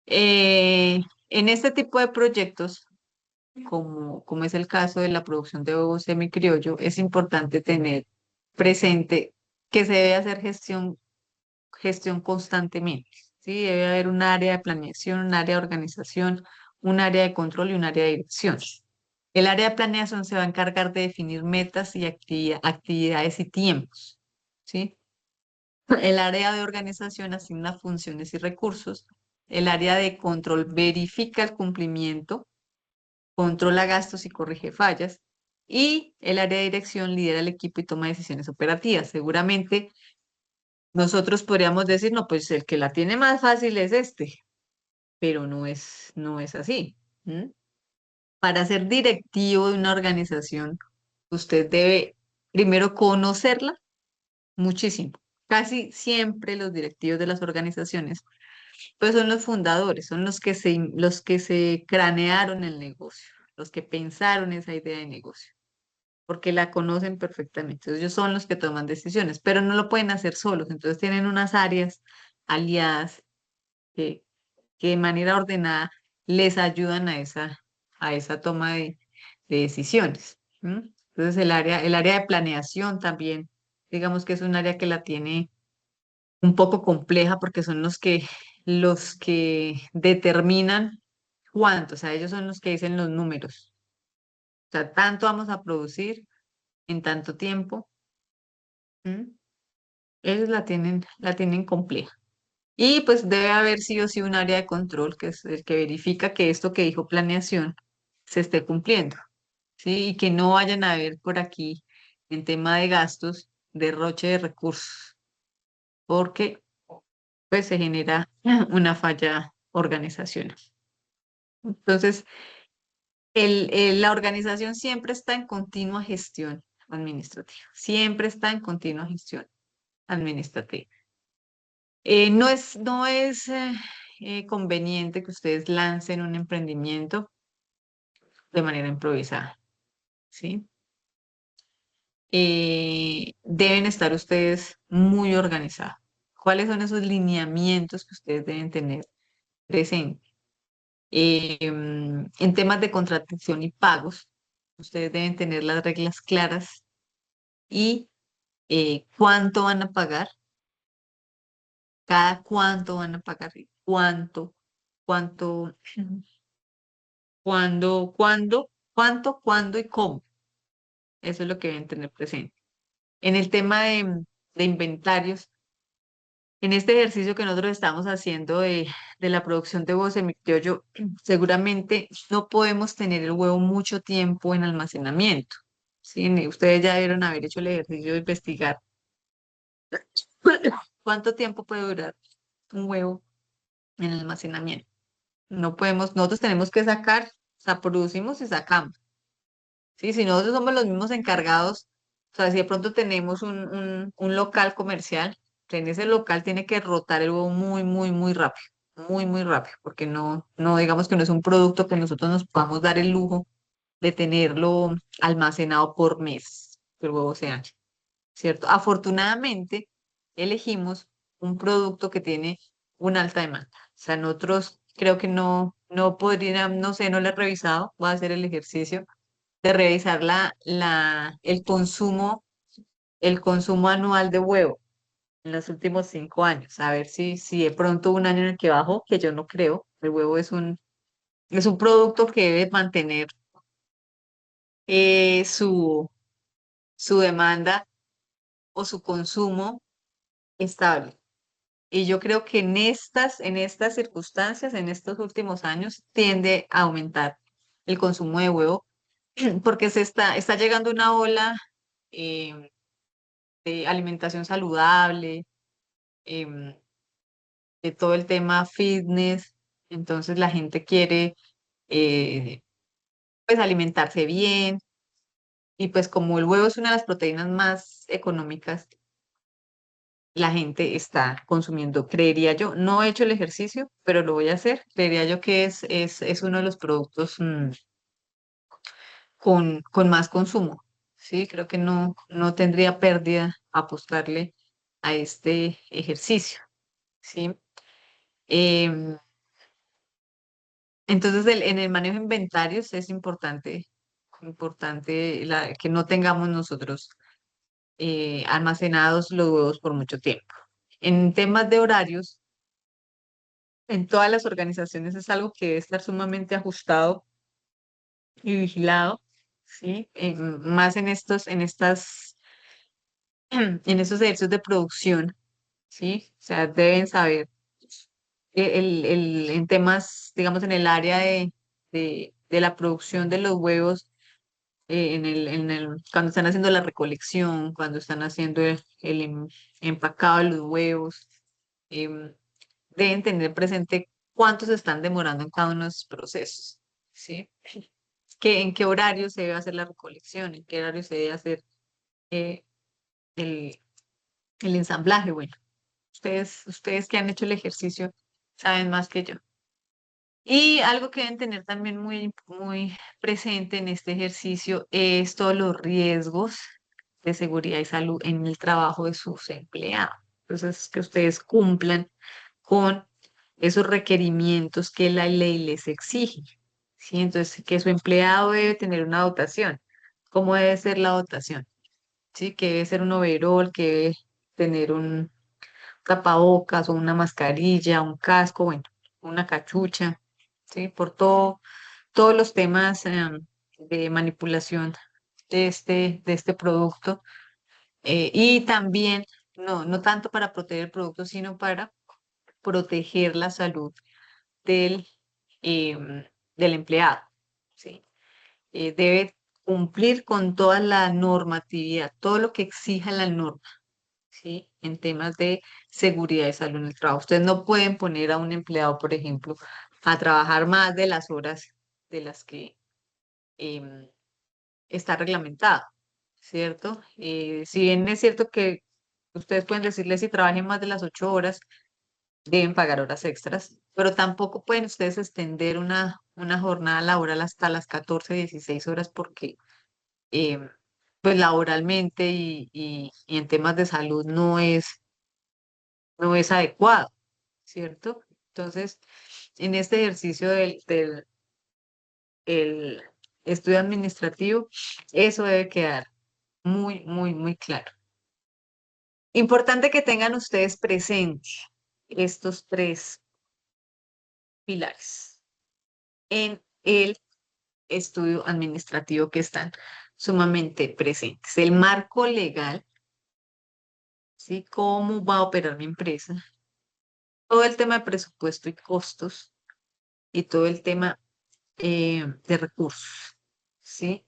en este tipo de proyectos, como es el caso de la producción de huevo semicriollo, es importante tener presente que se debe hacer gestión constantemente, ¿sí? Debe haber un área de planeación, un área de organización, un área de control y un área de dirección. El área de planeación se va a encargar de definir metas y actividades y tiempos, ¿sí? El área de organización asigna funciones y recursos. El área de control verifica el cumplimiento, controla gastos y corrige fallas. Y el área de dirección lidera el equipo y toma decisiones operativas. Seguramente nosotros podríamos decir, no, pues el que la tiene más fácil es este, pero no es así. ¿M? Para ser directivo de una organización, usted debe primero conocerla muchísimo. Casi siempre los directivos de las organizaciones, pues son los fundadores, son los que se cranearon el negocio, los que pensaron esa idea de negocio, porque la conocen perfectamente. Ellos son los que toman decisiones, pero no lo pueden hacer solos. Entonces tienen unas áreas aliadas que, que de manera ordenada les ayudan a esa toma de decisiones. ¿M? Entonces el área de planeación también, digamos que es un área que la tiene un poco compleja porque son los que determinan cuánto, o sea, ellos son los que dicen los números. O sea, tanto vamos a producir en tanto tiempo. ¿M? Ellos la tienen compleja. Y pues debe haber sí o sí un área de control, que es el que verifica que esto que dijo planeación se esté cumpliendo, ¿sí? Y que no vayan a haber por aquí, en tema de gastos, derroche de recursos, porque pues se genera una falla organizacional. Entonces, la organización siempre está en continua gestión administrativa, siempre está en continua gestión administrativa. No es conveniente que ustedes lancen un emprendimiento de manera improvisada, ¿sí? Deben estar ustedes muy organizados. ¿Cuáles son esos lineamientos que ustedes deben tener presentes? En temas de contratación y pagos, ustedes deben tener las reglas claras y cuánto van a pagar, cada cuánto van a pagar, y cuánto, cuándo y cómo. Eso es lo que deben tener presente. En el tema de inventarios, en este ejercicio que nosotros estamos haciendo de la producción de huevo semicriollo, seguramente no podemos tener el huevo mucho tiempo en almacenamiento. ¿Sí? Ustedes ya debieron haber hecho el ejercicio de investigar cuánto tiempo puede durar un huevo en almacenamiento. No podemos, nosotros tenemos que sacar, o sea, producimos y sacamos. ¿Sí? Si nosotros somos los mismos encargados, o sea, si de pronto tenemos un local comercial, en ese local tiene que rotar el huevo muy, muy, muy rápido. muy, muy rápido, porque no digamos que no es un producto que nosotros nos podamos dar el lujo de tenerlo almacenado por mes, que el huevo se dañe, ¿cierto? Afortunadamente, elegimos un producto que tiene una alta demanda. O sea, nosotros creo que no podrían, no sé, no lo he revisado, voy a hacer el ejercicio de revisar el consumo anual de huevo en los últimos 5 años, a ver si de pronto un año en el que bajó, que yo no creo, el huevo es un producto que debe mantener eh, su, su demanda o su consumo estable. Y yo creo que en estas circunstancias, en estos últimos años, tiende a aumentar el consumo de huevo, porque está llegando una ola eh, de alimentación saludable, em, de todo el tema fitness. Entonces la gente quiere eh, pues alimentarse bien, y pues como el huevo es una de las proteínas más económicas, la gente está consumiendo, creería yo. No he hecho el ejercicio, pero lo voy a hacer. Creería yo que es uno de los productos con más consumo. Sí, creo que no tendría pérdida apostarle a este ejercicio. Sí. Em, entonces, en el manejo de inventarios es importante que no tengamos nosotros almacenados los huevos por mucho tiempo. En temas de horarios, en todas las organizaciones es algo que debe estar sumamente ajustado y vigilado, ¿sí? Más en estos ejercicios de producción, ¿sí? O sea, deben saber en temas, digamos, en el área de la producción de los huevos, cuando están haciendo la recolección, cuando están haciendo el empacado de los huevos, em, deben tener presente cuánto se están demorando en cada uno de esos procesos, ¿sí? En qué horario se debe hacer la recolección, en qué horario se debe hacer eh, el, el ensamblaje. Bueno, ustedes que han hecho el ejercicio saben más que yo. Y algo que deben tener también muy, muy presente en este ejercicio es todos los riesgos de seguridad y salud en el trabajo de sus empleados. Entonces, que ustedes cumplan con esos requerimientos que la ley les exige. ¿Sí? Entonces, que su empleado debe tener una dotación. ¿Cómo debe ser la dotación? ¿Sí? Que debe ser un overol, que debe tener un tapabocas o una mascarilla, un casco, bueno, una cachucha, ¿sí? Por todos los temas de manipulación de este producto. Y también, no tanto para proteger el producto, sino para proteger la salud del, del empleado, ¿sí? Debe cumplir con toda la normatividad, todo lo que exija la norma, ¿sí? En temas de seguridad y salud en el trabajo. Ustedes no pueden poner a un empleado, por ejemplo, a trabajar más de las horas de las que em, está reglamentado, ¿cierto? Si bien es cierto que ustedes pueden decirle si trabajen más de las 8 horas, deben pagar horas extras, pero tampoco pueden ustedes extender una jornada laboral hasta las 14 16 horas porque em, pues laboralmente y en temas de salud no es adecuado, ¿cierto? Entonces, en este ejercicio del el estudio administrativo, eso debe quedar muy, muy, muy claro. Importante que tengan ustedes presentes estos tres pilares en el estudio administrativo que están sumamente presentes. El marco legal, ¿sí? ¿Cómo va a operar mi empresa? Todo el tema de presupuesto y costos y todo el tema de recursos, ¿sí?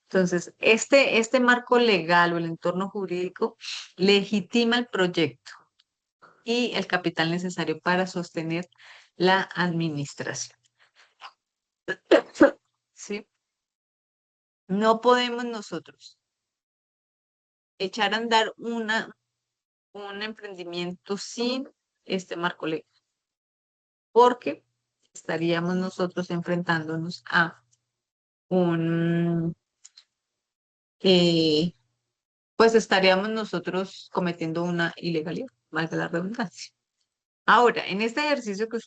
Entonces, este marco legal o el entorno jurídico legitima el proyecto y el capital necesario para sostener la administración. ¿Sí? No podemos nosotros echar a andar un emprendimiento sin este marco legal. porque estaríamos nosotros enfrentándonos a un, eh, pues estaríamos nosotros cometiendo una ilegalidad, valga la redundancia. Ahora, en este ejercicio que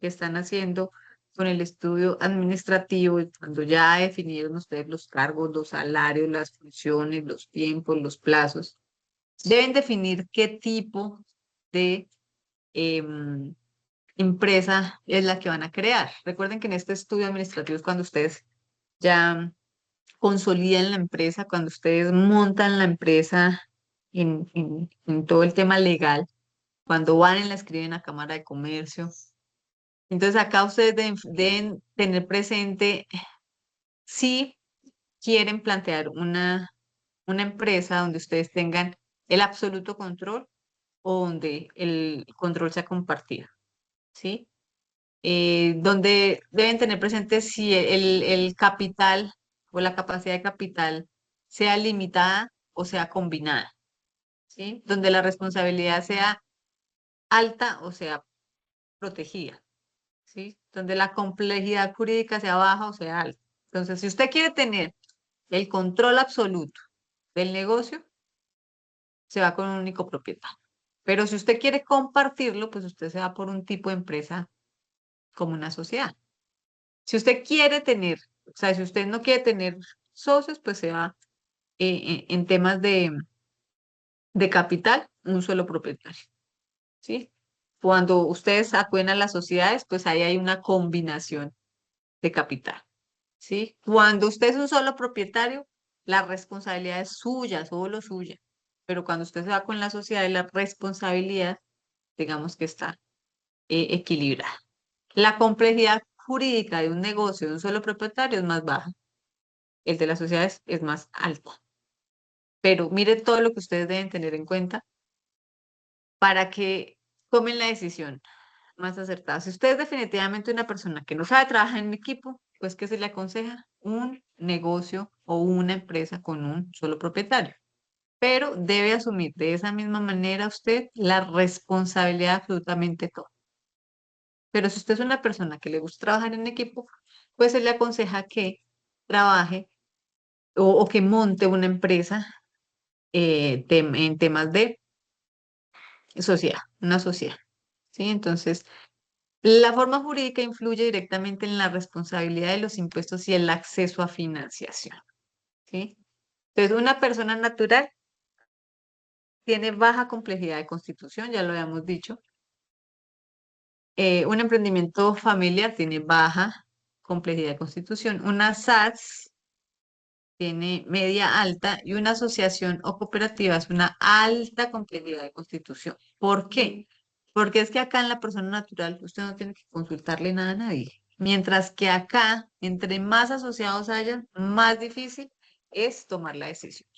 están haciendo con el estudio administrativo, y cuando ya definieron ustedes los cargos, los salarios, las funciones, los tiempos, los plazos, deben definir qué tipo de em, empresa es la que van a crear. Recuerden que en este estudio administrativo es cuando ustedes ya consolidan la empresa, cuando ustedes montan la empresa en todo el tema legal, cuando van y la escriben a Cámara de Comercio. Entonces acá ustedes deben tener presente si quieren plantear una empresa donde ustedes tengan el absoluto control o donde el control sea compartido, ¿sí? Donde deben tener presente si el capital o la capacidad de capital sea limitada o sea combinada, ¿sí? Donde la responsabilidad sea alta o sea protegida, ¿sí? Donde la complejidad jurídica sea baja o sea alta. Entonces, si usted quiere tener el control absoluto del negocio, se va con un único propietario. Pero si usted quiere compartirlo, pues usted se va por un tipo de empresa como una sociedad. Si usted quiere tener, o sea, si usted no quiere tener socios, pues se va en temas de capital, un solo propietario, ¿sí? Cuando ustedes acuden a las sociedades, pues ahí hay una combinación de capital, ¿sí? Cuando usted es un solo propietario, la responsabilidad es suya, solo suya. Pero cuando usted se va con la sociedad, la responsabilidad, digamos que está equilibrada. La complejidad jurídica de un negocio de un solo propietario es más baja. El de las sociedades es más alto. Pero mire todo lo que ustedes deben tener en cuenta para que tomen la decisión más acertada. Si usted es definitivamente una persona que no sabe trabajar en equipo, pues ¿qué se le aconseja? Un negocio o una empresa con un solo propietario. Pero debe asumir de esa misma manera usted la responsabilidad de absolutamente todo. Pero si usted es una persona que le gusta trabajar en equipo, pues se le aconseja que trabaje o que monte una empresa en temas de sociedad, una sociedad, ¿sí? Entonces, la forma jurídica influye directamente en la responsabilidad de los impuestos y el acceso a financiación, ¿sí? Entonces, una persona natural tiene baja complejidad de constitución, ya lo habíamos dicho. Un emprendimiento familiar tiene baja complejidad de constitución. Una SAS tiene media alta y una asociación o cooperativa es una alta complejidad de constitución. ¿Por qué? Porque es que acá en la persona natural usted no tiene que consultarle nada a nadie. Mientras que acá, entre más asociados haya, más difícil es tomar la decisión,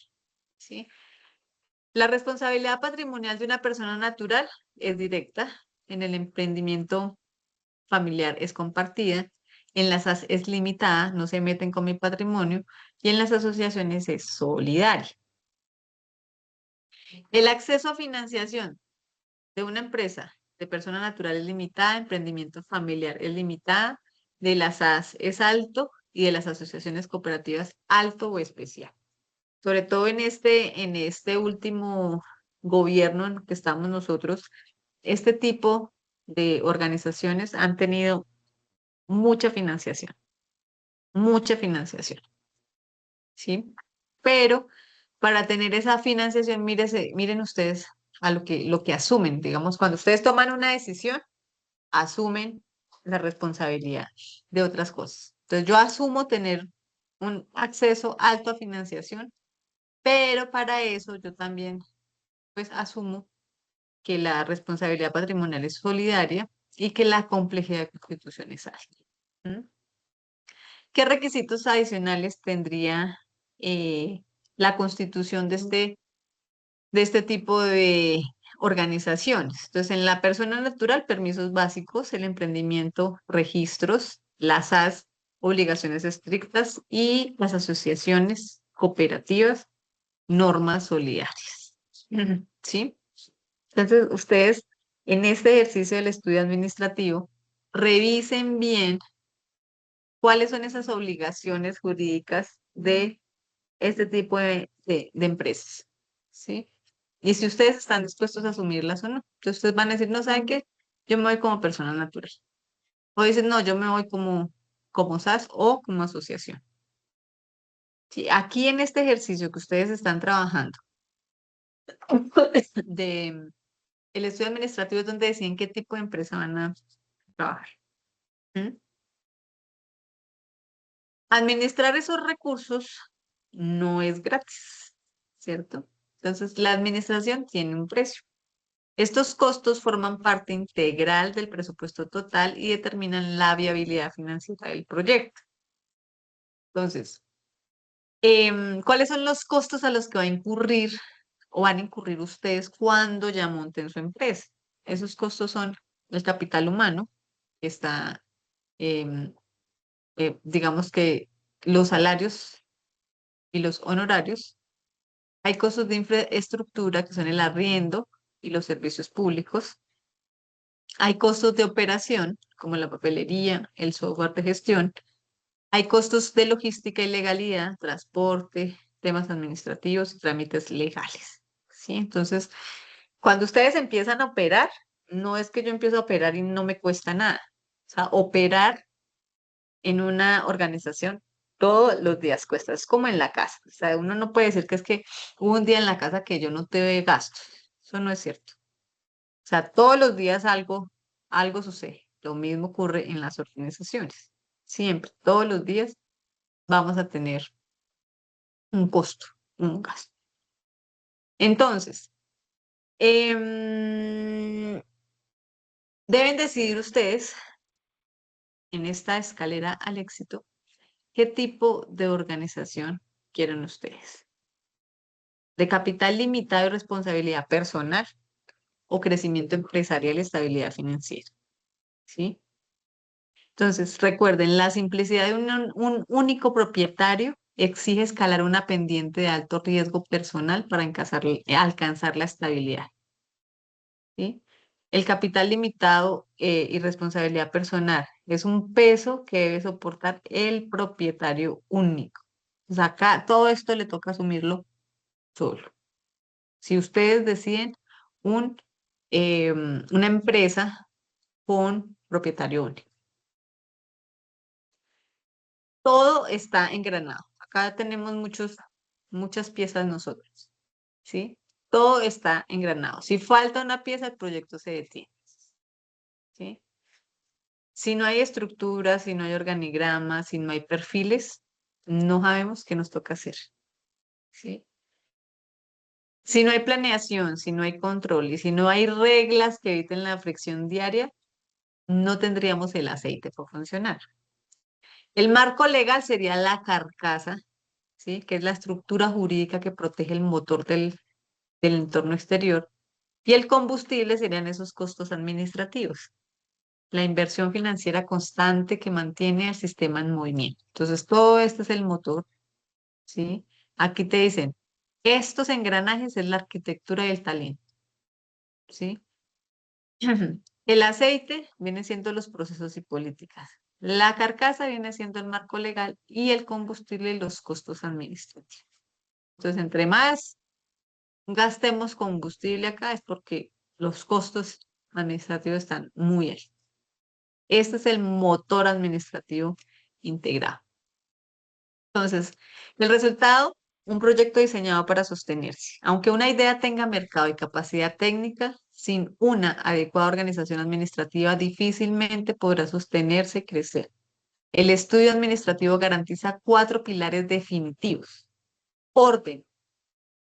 ¿sí? La responsabilidad patrimonial de una persona natural es directa. En el emprendimiento familiar es compartida. En las AS es limitada, no se meten con mi patrimonio. Y en las asociaciones es solidaria. El acceso a financiación de una empresa de persona natural es limitada, emprendimiento familiar es limitada, de las AS es alto y de las asociaciones cooperativas alto o especial. Sobre todo en este último gobierno en el que estamos nosotros, este tipo de organizaciones han tenido mucha financiación, ¿sí? Pero para tener esa financiación, miren ustedes a lo que asumen, digamos, cuando ustedes toman una decisión, asumen la responsabilidad de otras cosas. Entonces, yo asumo tener un acceso alto a financiación, pero para eso yo también, pues, asumo que la responsabilidad patrimonial es solidaria y que la complejidad de constitución es alta. ¿Mm? ¿Qué requisitos adicionales tendría la constitución de este tipo de organizaciones? Entonces, en la persona natural, permisos básicos, el emprendimiento, registros, las AS, obligaciones estrictas y las asociaciones cooperativas, normas solidarias. ¿Sí? Entonces, ustedes en este ejercicio del estudio administrativo, revisen bien cuáles son esas obligaciones jurídicas de este tipo de empresas, ¿sí? Y si ustedes están dispuestos a asumirlas o no. Entonces ustedes van a decir, no, ¿saben qué? Yo me voy como persona natural. O dicen, no, yo me voy como SAS o como asociación. Sí, aquí en este ejercicio que ustedes están trabajando, de el estudio administrativo es donde deciden qué tipo de empresa van a trabajar. ¿Mm? Administrar esos recursos no es gratis, ¿cierto? Entonces, la administración tiene un precio. Estos costos forman parte integral del presupuesto total y determinan la viabilidad financiera del proyecto. Entonces, ¿cuáles son los costos a los que va a incurrir o van a incurrir ustedes cuando ya monten su empresa? Esos costos son el capital humano, que está, em, digamos que los salarios y los honorarios. Hay costos de infraestructura, que son el arriendo y los servicios públicos. Hay costos de operación, como la papelería, el software de gestión. Hay costos de logística y legalidad, transporte, temas administrativos y trámites legales. ¿Sí? Entonces, cuando ustedes empiezan a operar, no es que yo empiezo a operar y no me cuesta nada. O sea, operar en una organización todos los días cuesta. Es como en la casa. O sea, uno no puede decir que es que hubo un día en la casa que yo no tuve gastos. Eso no es cierto. O sea, todos los días algo sucede. Lo mismo ocurre en las organizaciones. Siempre, todos los días vamos a tener un costo, un gasto. Entonces, deben decidir ustedes en esta escalera al éxito qué tipo de organización quieren ustedes. ¿De capital limitado y responsabilidad personal o crecimiento empresarial y estabilidad financiera? ¿Sí? Entonces, recuerden, la simplicidad de un único propietario exige escalar una pendiente de alto riesgo personal para alcanzar la estabilidad. ¿Sí? El capital limitado y responsabilidad personal es un peso que debe soportar el propietario único. O sea, acá todo esto le toca asumirlo solo. Si ustedes deciden una empresa con propietario único. Todo está engranado. Acá tenemos muchas piezas nosotros, ¿sí? Todo está engranado. Si falta una pieza, el proyecto se detiene, ¿sí? Si no hay estructura, si no hay organigrama, si no hay perfiles, no sabemos qué nos toca hacer, ¿sí? Si no hay planeación, si no hay control y si no hay reglas que eviten la fricción diaria, no tendríamos el aceite por funcionar. El marco legal sería la carcasa, ¿sí? Que es la estructura jurídica que protege el motor del entorno exterior. Y el combustible serían esos costos administrativos, la inversión financiera constante que mantiene el sistema en movimiento. Entonces, todo esto es el motor, ¿sí? Aquí te dicen, estos engranajes es la arquitectura y el talento, ¿sí? El aceite viene siendo los procesos y políticas. La carcasa viene siendo el marco legal y el combustible los costos administrativos. Entonces, entre más gastemos combustible acá es porque los costos administrativos están muy altos. Este es el motor administrativo integrado. Entonces, el resultado, un proyecto diseñado para sostenerse. Aunque una idea tenga mercado y capacidad técnica, sin una adecuada organización administrativa difícilmente podrá sostenerse y crecer. El estudio administrativo garantiza cuatro pilares definitivos. Orden,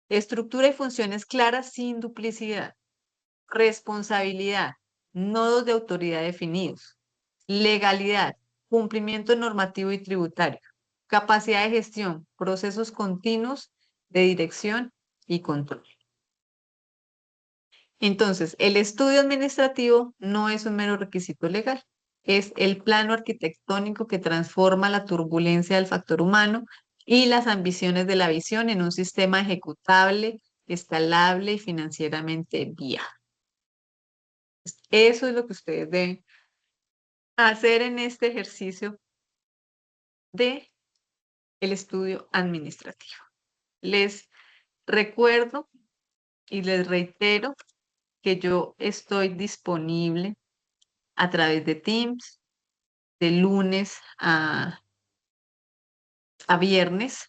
estructura y funciones claras sin duplicidad. Responsabilidad, nodos de autoridad definidos. Legalidad, cumplimiento normativo y tributario. Capacidad de gestión, procesos continuos de dirección y control. Entonces, el estudio administrativo no es un mero requisito legal, es el plano arquitectónico que transforma la turbulencia del factor humano y las ambiciones de la visión en un sistema ejecutable, escalable y financieramente viable. Eso es lo que ustedes deben hacer en este ejercicio de el estudio administrativo. Les recuerdo y les reitero que yo estoy disponible a través de Teams de lunes a viernes,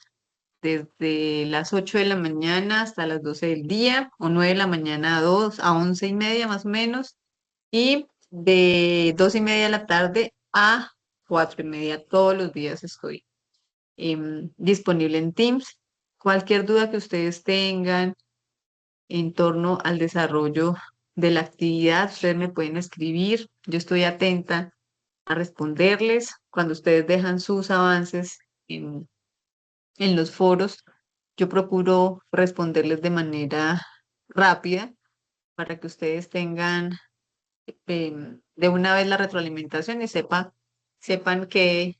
desde las 8 de la mañana hasta las 12 del día, o 9 de la mañana a 11:30 más o menos, y de 2:30 de la tarde a 4:30. Todos los días estoy disponible en Teams. Cualquier duda que ustedes tengan en torno al desarrollo de la actividad, ustedes me pueden escribir. Yo estoy atenta a responderles cuando ustedes dejan sus avances en los foros. Yo procuro responderles de manera rápida para que ustedes tengan de una vez la retroalimentación y sepan que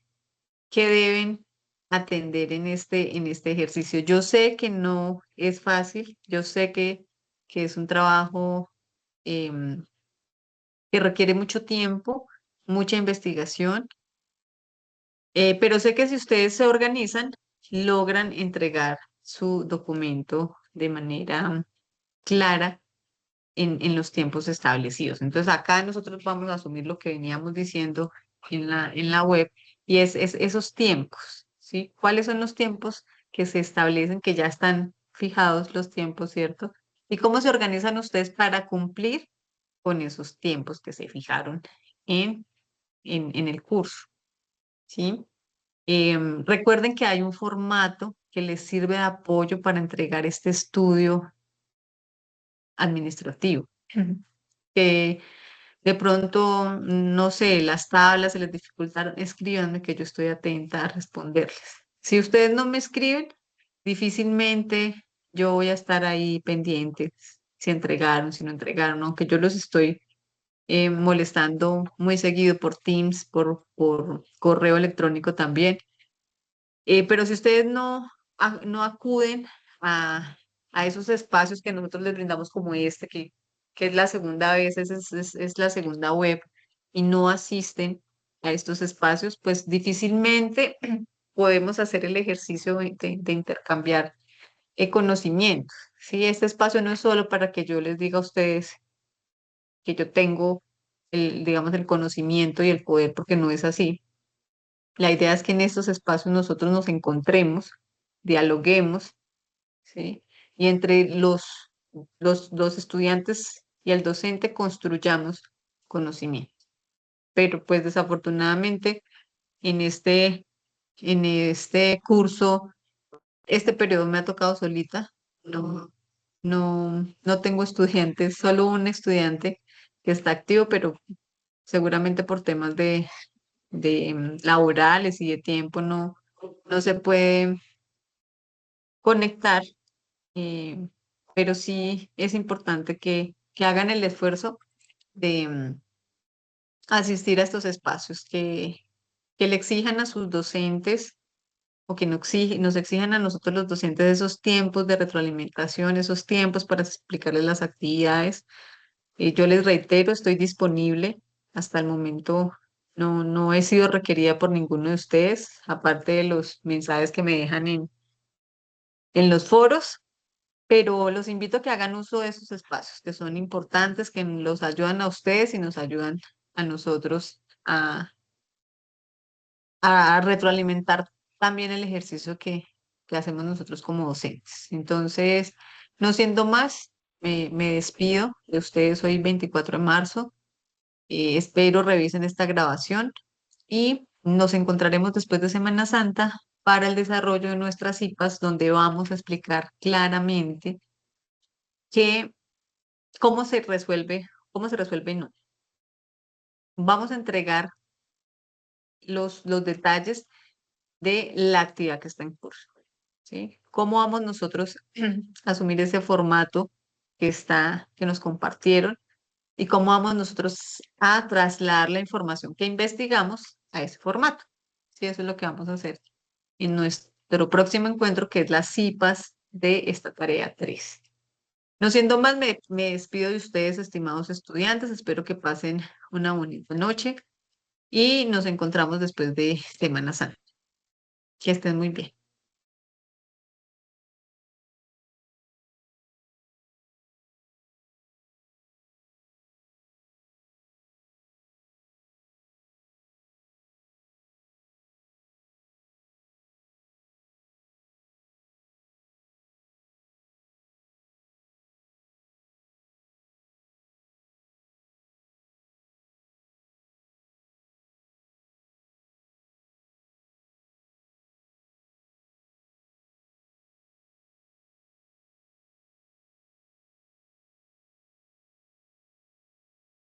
deben atender en este ejercicio. Yo sé que no es fácil, yo sé que es un trabajo em, que requiere mucho tiempo, mucha investigación, pero sé que si ustedes se organizan, logran entregar su documento de manera clara en los tiempos establecidos. Entonces, acá nosotros vamos a asumir lo que veníamos diciendo en la web y es esos tiempos, ¿sí? ¿Cuáles son los tiempos que se establecen, que ya están fijados los tiempos, ¿cierto? ¿Y cómo se organizan ustedes para cumplir con esos tiempos que se fijaron en, en el curso, ¿sí? Recuerden que hay un formato que les sirve de apoyo para entregar este estudio administrativo. Ujú. Que de pronto, no sé, las tablas se les dificultaron, escríbanme que yo estoy atenta a responderles. Si ustedes no me escriben, difícilmente yo voy a estar ahí pendiente si entregaron, si no entregaron, aunque yo los estoy molestando muy seguido por Teams, por correo electrónico también. Pero si ustedes no acuden a, a esos espacios que nosotros les brindamos como este, que es la segunda vez, es la segunda web, y no asisten a estos espacios, pues difícilmente podemos hacer el ejercicio de intercambiar conocimientos. ¿Sí? Este espacio no es solo para que yo les diga a ustedes que yo tengo digamos, el conocimiento y el poder, porque no es así. La idea es que en estos espacios nosotros nos encontremos, dialoguemos, ¿sí? Y entre los estudiantes y el docente construyamos conocimiento. Pero pues desafortunadamente en este curso, este periodo me ha tocado solita. No, no tengo estudiantes, solo un estudiante que está activo, pero seguramente por temas de laborales y de tiempo no se puede conectar, eh, pero sí es importante que hagan el esfuerzo de asistir a estos espacios, que le exijan a sus docentes o que nos exijan a nosotros los docentes esos tiempos de retroalimentación, esos tiempos para explicarles las actividades. Yo les reitero, estoy disponible. Hasta el momento no he sido requerida por ninguno de ustedes, aparte de los mensajes que me dejan en los foros, pero los invito a que hagan uso de esos espacios que son importantes, que los ayudan a ustedes y nos ayudan a nosotros a retroalimentar también el ejercicio que hacemos nosotros como docentes. Entonces, no siendo más, me despido de ustedes hoy 24 de marzo. Espero revisen esta grabación y nos encontraremos después de Semana Santa para el desarrollo de nuestras IPAs, donde vamos a explicar claramente que, cómo se resuelve no. Vamos a entregar los detalles de la actividad que está en curso, ¿sí? ¿Cómo vamos nosotros a asumir ese formato que nos compartieron y cómo vamos nosotros a trasladar la información que investigamos a ese formato? Sí, eso es lo que vamos a hacer en nuestro próximo encuentro, que es las CIPAS de esta tarea 3. No siendo más, me despido de ustedes, estimados estudiantes. Espero que pasen una bonita noche y nos encontramos después de Semana Santa. Que estén muy bien.